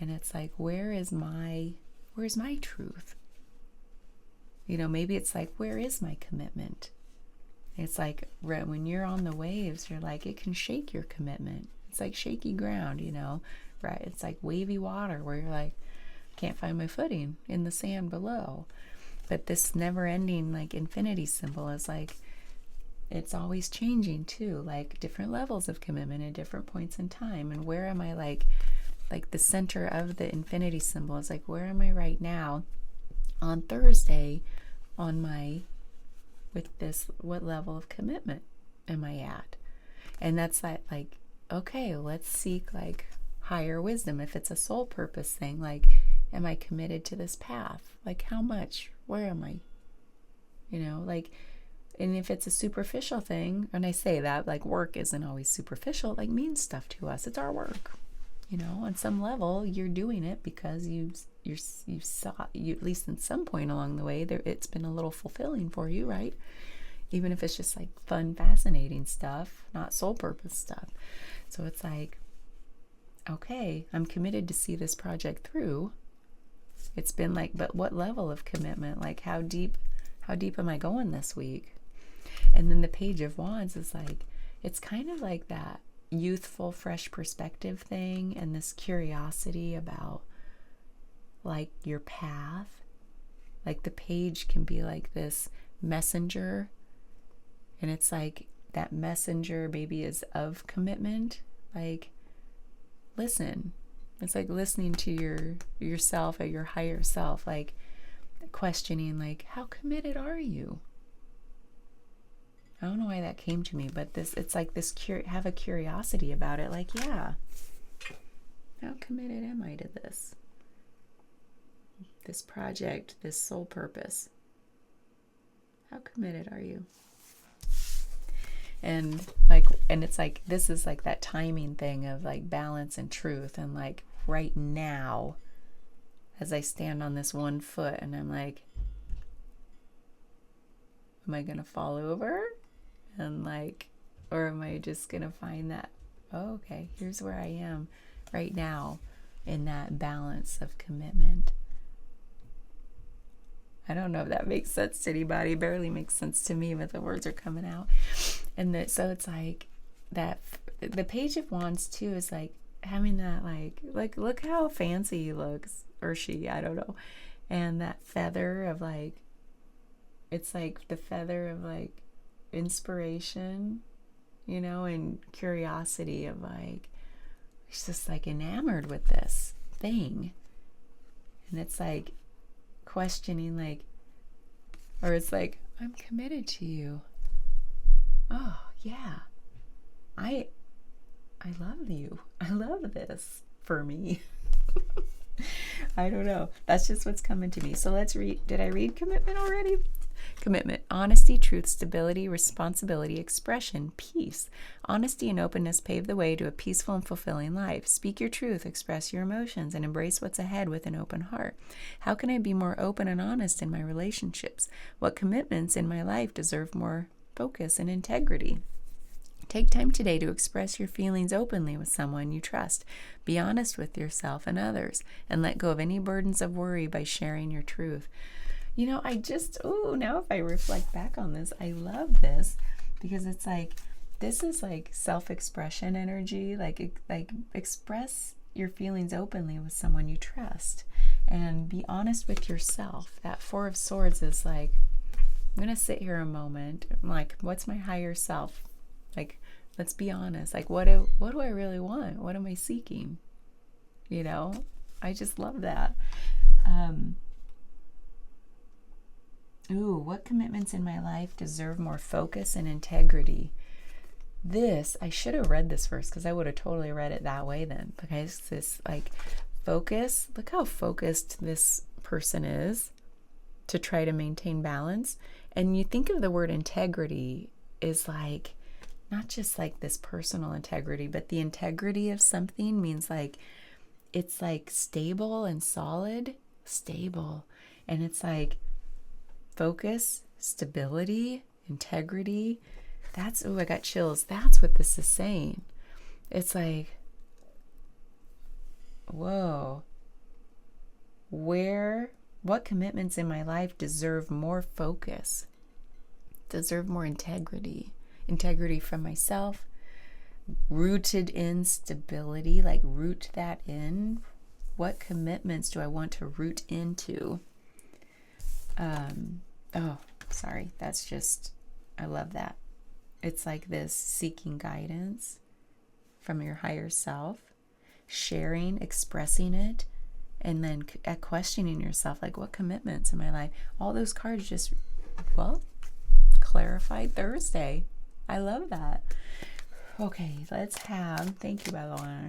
and it's like, where's my truth? You know, maybe it's like, where is my commitment? It's like when you're on the waves, you're like, it can shake your commitment. It's like shaky ground, you know, right? It's like wavy water where you're like, can't find my footing in the sand below. But this never-ending like infinity symbol is like, it's always changing too, like different levels of commitment at different points in time. And where am I, like the center of the infinity symbol is like, where am I right now on Thursday on my, with this, what level of commitment am I at? And that's that, like, okay, let's seek like higher wisdom. If it's a soul purpose thing, like, am I committed to this path? Like, how much? Where am I? You know, like, and if it's a superficial thing, and I say that, like, work isn't always superficial, it like means stuff to us. It's our work. You know, on some level, you're doing it because you saw, at least in some point along the way, it's been a little fulfilling for you, right? Even if it's just like fun, fascinating stuff, not soul purpose stuff. So it's like, okay, I'm committed to see this project through. It's been like, but what level of commitment? Like, how deep am I going this week? And then the Page of Wands is like, it's kind of like that youthful, fresh perspective thing, and this curiosity about like your path. Like the page can be like this messenger, and it's like that messenger maybe is of commitment. Like, listen. It's like listening to yourself, or your higher self, like questioning, like, how committed are you? I don't know why that came to me, but it's like this, have a curiosity about it. Like, yeah, how committed am I to this project, this soul purpose? How committed are you? And it's like, this is like that timing thing of like balance and truth. And like right now, as I stand on this one foot and I'm like, am I going to fall over? And like, or am I just going to find that, oh, okay, here's where I am right now in that balance of commitment. I don't know if that makes sense to anybody. It barely makes sense to me, but the words are coming out. And so it's like that, the Page of Wands too is like having that like look how fancy he looks, or she, I don't know. And that feather of like, it's like the feather of like inspiration, you know, and curiosity of like, he's just like enamored with this thing. And it's like questioning, like, or it's like, I'm committed to you. Oh yeah, I love you. I love this for me. I don't know, that's just what's coming to me. So let's read. Did I read commitment already? Commitment: honesty, truth, stability, responsibility, expression, peace. Honesty and openness pave the way to a peaceful and fulfilling life. Speak your truth, express your emotions, and embrace what's ahead with an open heart. How can I be more open and honest in my relationships? What commitments in my life deserve more focus and integrity? Take time today to express your feelings openly with someone you trust. Be honest with yourself and others, and let go of any burdens of worry by sharing your truth. You know, now if I reflect back on this, I love this because it's like this is like self-expression energy, like express your feelings openly with someone you trust and be honest with yourself. That Four of Swords is like, I'm going to sit here a moment. Like, what's my higher self? Like, let's be honest. Like, what do I really want? What am I seeking? You know, I just love that. What commitments in my life deserve more focus and integrity? This, I should have read this first because I would have totally read it that way then. Because this, like, focus, look how focused this person is to try to maintain balance. And you think of the word integrity is like, not just like this personal integrity, but the integrity of something means like, it's like stable and solid, stable. And it's like focus, stability, integrity. That's, I got chills. That's what this is saying. It's like, whoa, what commitments in my life deserve more focus, deserve more integrity from myself, rooted in stability, like root that in. What commitments do I want to root into? That's just, I love that. It's like this seeking guidance from your higher self, sharing, expressing it, and then questioning yourself, like, what commitments in my life? All those cards just, clarified Thursday. I love that. Okay, thank you, Bella.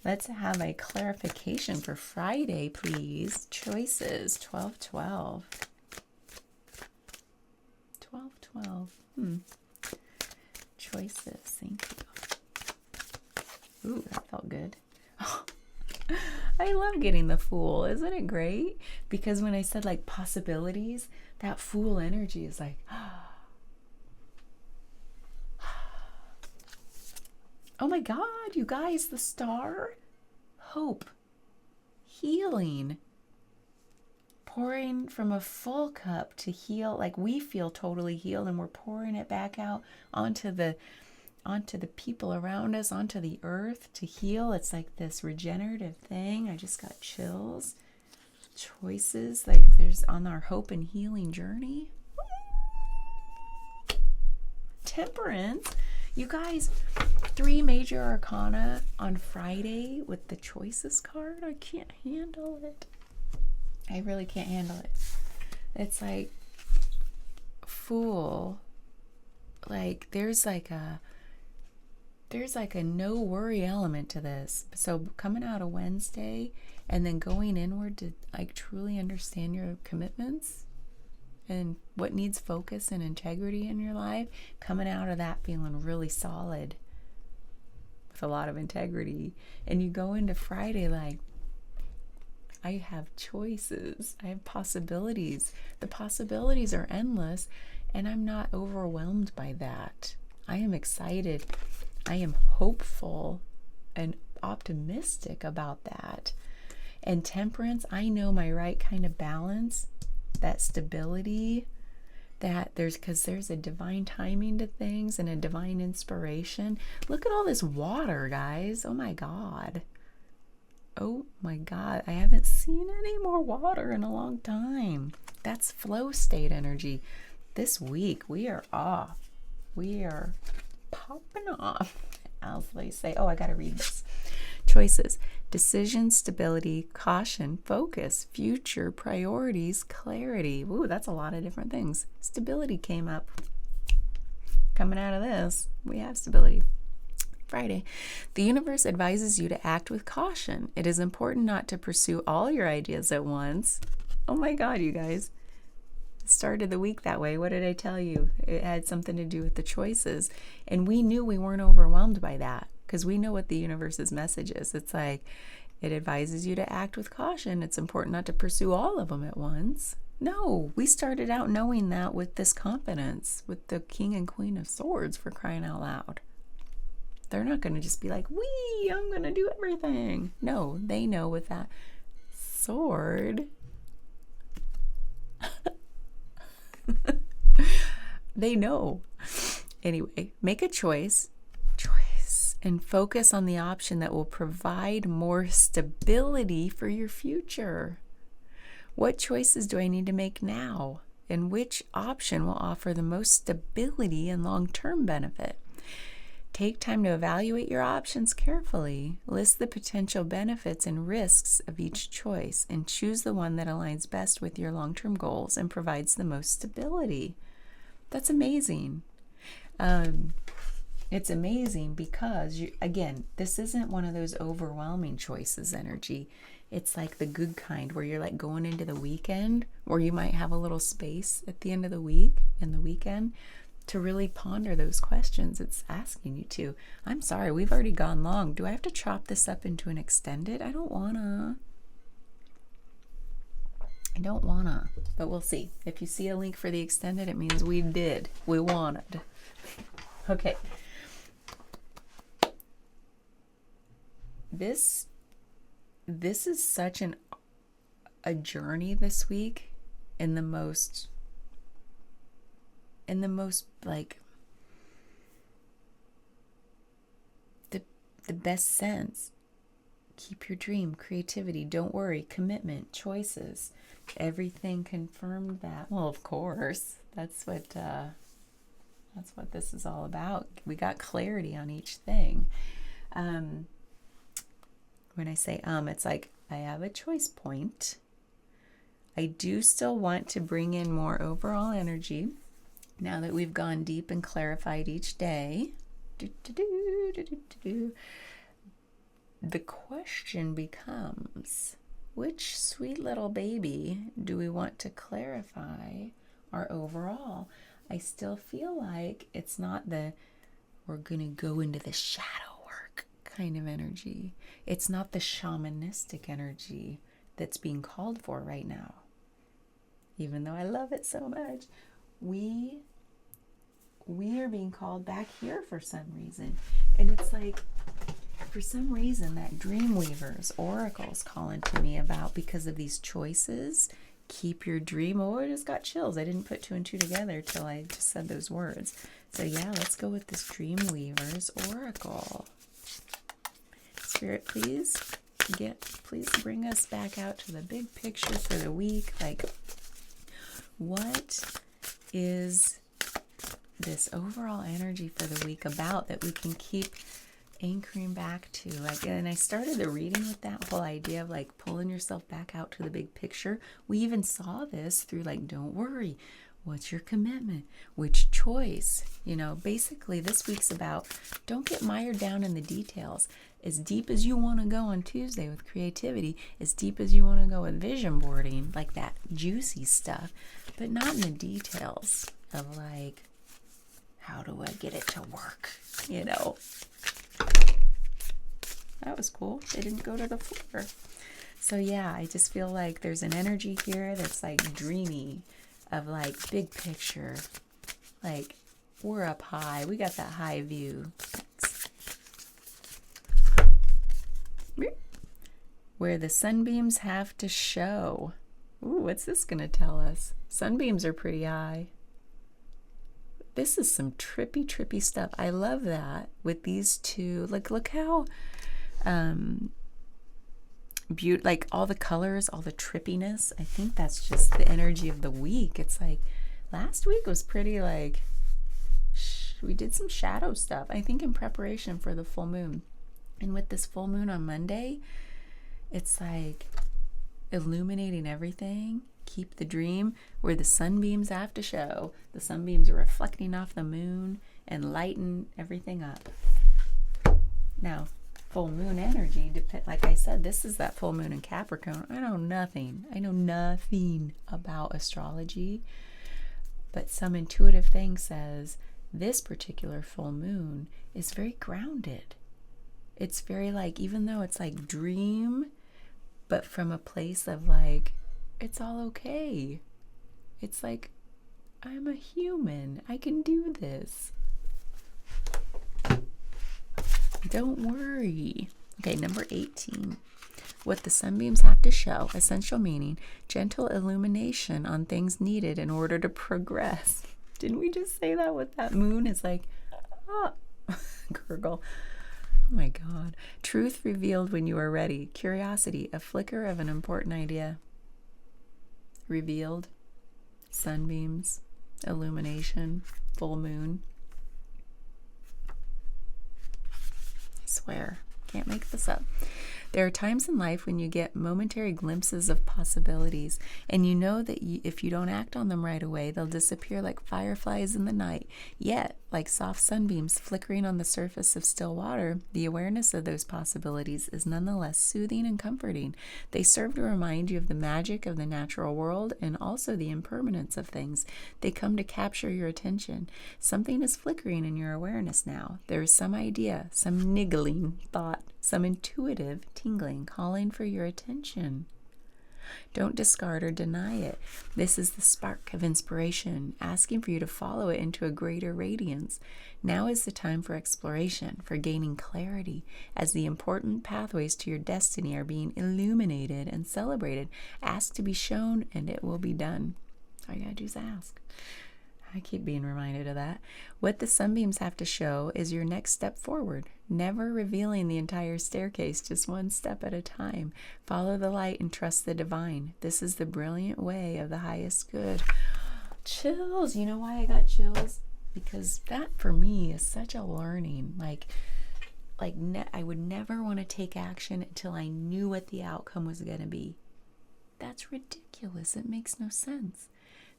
Let's have a clarification for Friday, please. Choices, 12-12. 12-12. Choices, thank you. Ooh, that felt good. I love getting the Fool. Isn't it great? Because when I said like possibilities, that Fool energy is like, oh my God, you guys, the Star, hope, healing, pouring from a full cup to heal. Like, we feel totally healed and we're pouring it back out onto the people around us, onto the earth to heal. It's like this regenerative thing. I just got chills. Choices, like there's on our hope and healing journey. Temperance. You guys, 3 major arcana on Friday with the Choices card. I can't handle it. I really can't handle it. It's like Fool. Like there's like a no worry element to this. So coming out of Wednesday and then going inward to like truly understand your commitments and what needs focus and integrity in your life, coming out of that feeling really solid with a lot of integrity. And you go into Friday like, I have choices. I have possibilities. The possibilities are endless, and I'm not overwhelmed by that. I am excited. I am hopeful and optimistic about that. And temperance, I know my right kind of balance, that stability, that because there's a divine timing to things and a divine inspiration. Look at all this water, guys. Oh my God. Oh my God. I haven't seen any more water in a long time. That's flow state energy. This week we are off. We are popping off, as they say. Oh, I got to read this. Choices, decision, stability, caution, focus, future, priorities, clarity. Ooh, that's a lot of different things. Stability came up. Coming out of this, we have stability. Friday, the universe advises you to act with caution. It is important not to pursue all your ideas at once. Oh my God, you guys. Started the week that way. What did I tell you? It had something to do with the choices. And we knew we weren't overwhelmed by that because we know what the universe's message is. It's like, it advises you to act with caution. It's important not to pursue all of them at once. No, we started out knowing that with this confidence, with the King and Queen of Swords, for crying out loud. They're not going to just be like, wee, I'm going to do everything. No, they know with that sword. They know. Anyway, make a choice and focus on the option that will provide more stability for your future. What choices do I need to make now? And which option will offer the most stability and long-term benefit? Take time to evaluate your options carefully. List the potential benefits and risks of each choice and choose the one that aligns best with your long-term goals and provides the most stability. That's amazing. It's amazing because, again, this isn't one of those overwhelming choices energy. It's like the good kind where you're like going into the weekend, or you might have a little space at the end of the week and the weekend to really ponder those questions it's asking you to. I'm sorry, we've already gone long. Do I have to chop this up into an extended? I don't wanna, but we'll see. If you see a link for the extended, it means we wanted. Okay. This is such a journey this week in the most like the best sense. Keep your dream, creativity, don't worry, commitment, choices, everything confirmed that. Well, of course, that's what this is all about. We got clarity on each thing. When I say it's like I have a choice point. I do still want to bring in more overall energy now that we've gone deep and clarified each day. The question becomes, which sweet little baby do we want to clarify our overall? I still feel like it's not we're going to go into the shadow work kind of energy. It's not the shamanistic energy that's being called for right now. Even though I love it so much, we are being called back here for some reason. And it's like, for some reason, that Dreamweaver's oracle's calling to me about, because of these choices, keep your dream. Oh, I just got chills. I didn't put two and two together till I just said those words. So yeah, let's go with this Dreamweaver's oracle. Spirit, please bring us back out to the big picture for the week. Like, what is this overall energy for the week about that we can keep anchoring back to? Like, and I started the reading with that whole idea of like pulling yourself back out to the big picture. We even saw this through like, don't worry, what's your commitment? Which choice? You know, basically this week's about, don't get mired down in the details. As deep as you want to go on Tuesday with creativity, as deep as you want to go with vision boarding, like that juicy stuff, but not in the details of like, how do I get it to work? You know, that was cool. They didn't go to the floor. So yeah, I just feel like there's an energy here that's like dreamy, of like big picture. Like, we're up high. We got that high view. Where the sunbeams have to show. Ooh, what's this going to tell us? Sunbeams are pretty high. This is some trippy stuff. I love that with these two. Like, look how like all the colors, all the trippiness. I think that's just the energy of the week. It's like last week was pretty like we did some shadow stuff, I think, in preparation for the full moon. And with this full moon on Monday, it's like illuminating everything. Keep the dream, where the sunbeams have to show. The sunbeams are reflecting off the moon and lighten everything up. Now, full moon energy, like I said, this is that full moon in Capricorn. I know nothing about astrology, but some intuitive thing says this particular full moon is very grounded. It's very like, even though it's like dream, but from a place of like, it's all okay. It's like, I'm a human. I can do this. Don't worry. Okay, number 18. What the sunbeams have to show. Essential meaning. Gentle illumination on things needed in order to progress. Didn't we just say that with that moon? It's like, ah, gurgle. Oh my God. Truth revealed when you are ready. Curiosity, a flicker of an important idea. Revealed. Sunbeams. Illumination. Full moon. I swear, can't make this up. There are times in life when you get momentary glimpses of possibilities, and you know that if you don't act on them right away, they'll disappear like fireflies in the night. Yet, like soft sunbeams flickering on the surface of still water, the awareness of those possibilities is nonetheless soothing and comforting. They serve to remind you of the magic of the natural world and also the impermanence of things. They come to capture your attention. Something is flickering in your awareness now. There is some idea, some niggling thought, some intuitive tingling calling for your attention. Don't discard or deny it. This is the spark of inspiration, asking for you to follow it into a greater radiance. Now is the time for exploration, for gaining clarity, as the important pathways to your destiny are being illuminated and celebrated. Ask to be shown, and it will be done. All you gotta do is ask. I keep being reminded of that. What the sunbeams have to show is your next step forward, never revealing the entire staircase, just one step at a time. Follow the light and trust the divine. This is the brilliant way of the highest good. Chills. You know why I got chills? Because that for me is such a learning. I would never want to take action until I knew what the outcome was going to be. That's ridiculous. It makes no sense.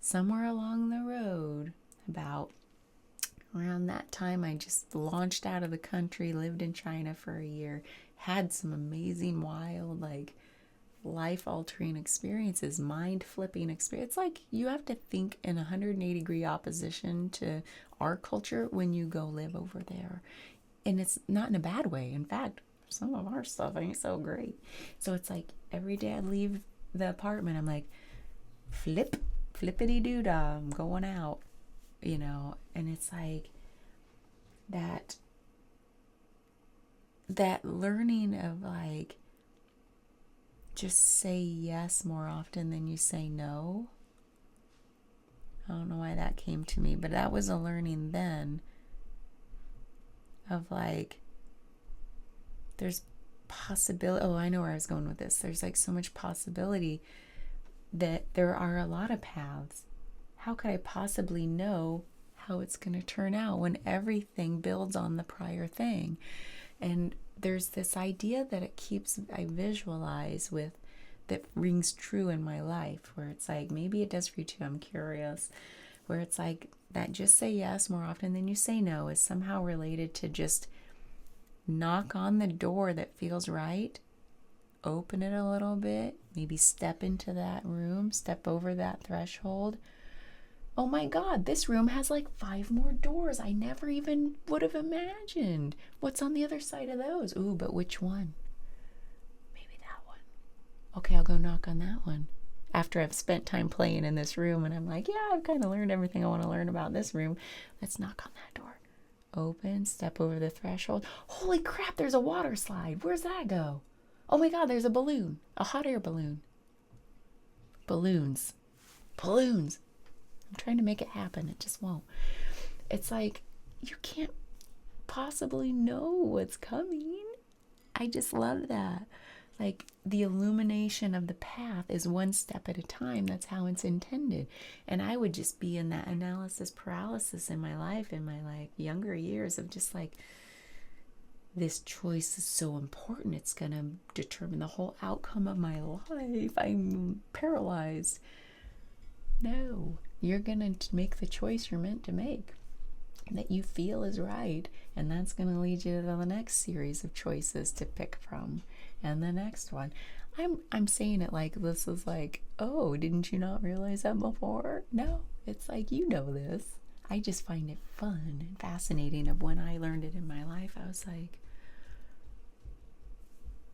Somewhere along the road, about around that time, I just launched out of the country, lived in China for a year, had some amazing, wild, life-altering experiences, mind-flipping experience. It's like you have to think in 180-degree opposition to our culture when you go live over there. And it's not in a bad way. In fact, some of our stuff ain't so great. So it's like every day I leave the apartment, I'm like, flippity-doo-dah, I'm going out, and it's like that learning of just say yes more often than you say no. I don't know why that came to me, but that was a learning then of there's possibility. Oh, I know where I was going with this. There's so much possibility that there are a lot of paths. How could I possibly know how it's going to turn out when everything builds on the prior thing? And there's this idea that I visualize with that rings true in my life, where it's maybe it does for you too, I'm curious, where it's that just say yes more often than you say no is somehow related to just knock on the door that feels right, open it a little bit, maybe step into that room, step over that threshold. Oh my God, this room has 5 more doors I never even would have imagined. What's on the other side of those? Ooh, but which one? Maybe that one. Okay, I'll go knock on that one. After I've spent time playing in this room and I'm yeah, I've kind of learned everything I want to learn about this room. Let's knock on that door. Open, step over the threshold. Holy crap, there's a water slide. Where's that go? Oh my God, there's a balloon, a hot air balloon. Balloons. I'm trying to make it happen. It just won't. It's you can't possibly know what's coming. I just love that. The illumination of the path is one step at a time. That's how it's intended. And I would just be in that analysis paralysis in my life, in my younger years of just this choice is so important. It's going to determine the whole outcome of my life. I'm paralyzed. No, you're going to make the choice you're meant to make, that you feel is right. And that's going to lead you to the next series of choices to pick from. And the next one. I'm saying it this is oh, didn't you not realize that before? No, it's you know this. I just find it fun and fascinating. Of when I learned it in my life, I was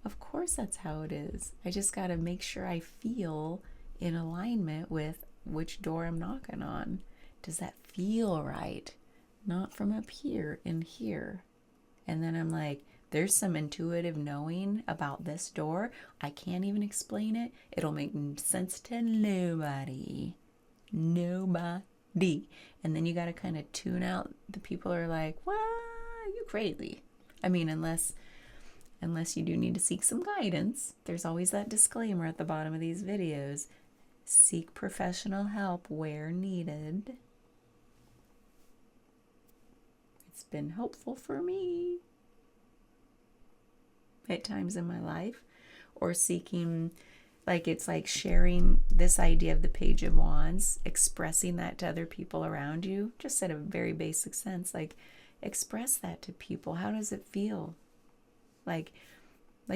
of course that's how it is. I just got to make sure I feel in alignment with which door I'm knocking on. Does that feel right? Not from up here in here. And then I'm there's some intuitive knowing about this door. I can't even explain it. It'll make sense to nobody. Nobody. D. And then you got to kind of tune out the people who are like, "What? You crazy?" I mean, unless you do need to seek some guidance, there's always that disclaimer at the bottom of these videos. Seek professional help where needed. It's been helpful for me at times in my life. Or seeking, like, it's like sharing this idea of the Page of Wands, expressing that to other people around you, just at a very basic sense. Like, express that to people. How does it feel? Like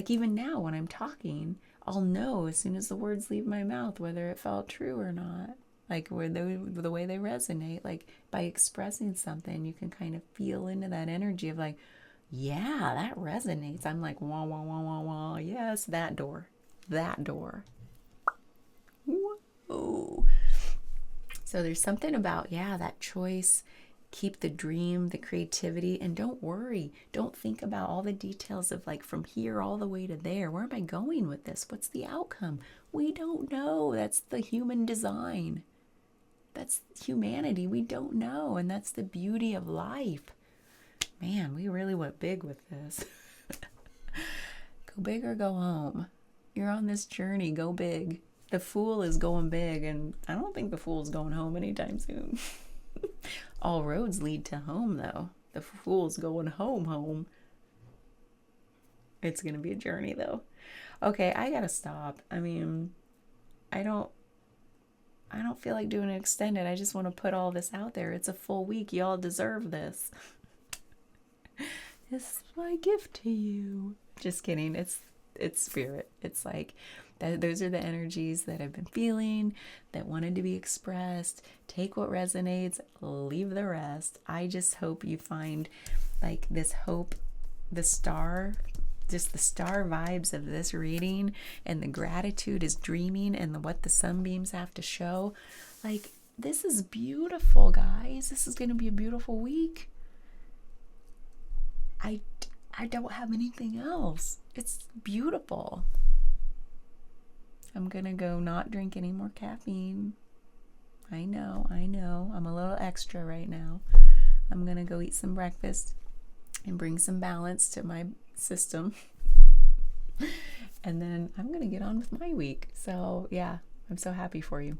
even now when I'm talking, I'll know as soon as the words leave my mouth whether it felt true or not. Like, where the way they resonate. Like, by expressing something, you can kind of feel into that energy of like, yeah, that resonates. I'm like, wah, wah, wah, wah, wah. Yes, that door. That door. Whoa. So there's something about, that choice. Keep the dream, the creativity, and don't worry. Don't think about all the details of like from here all the way to there. Where am I going with this? What's the outcome? We don't know. That's the human design. That's humanity. We don't know. And that's the beauty of life. Man, we really went big with this. Go big or go home. You're on this journey. Go big. The Fool is going big, and I don't think the Fool's going home anytime soon. All roads lead to home, though. The Fool's going home. It's going to be a journey, though. Okay, I got to stop. I mean, I don't feel like doing an extended. I just want to put all this out there. It's a full week. Y'all deserve this. This is my gift to you. Just kidding. It's spirit. It's like those are the energies that I've been feeling, that wanted to be expressed. Take what resonates, leave the rest. I just hope you find like this hope, the star vibes of this reading, and the gratitude is dreaming, and what the sunbeams have to show. Like, this is beautiful, guys. This is going to be a beautiful week. I don't have anything else. It's beautiful. I'm going to go not drink any more caffeine. I know. I'm a little extra right now. I'm going to go eat some breakfast and bring some balance to my system. And then I'm going to get on with my week. So, yeah, I'm so happy for you.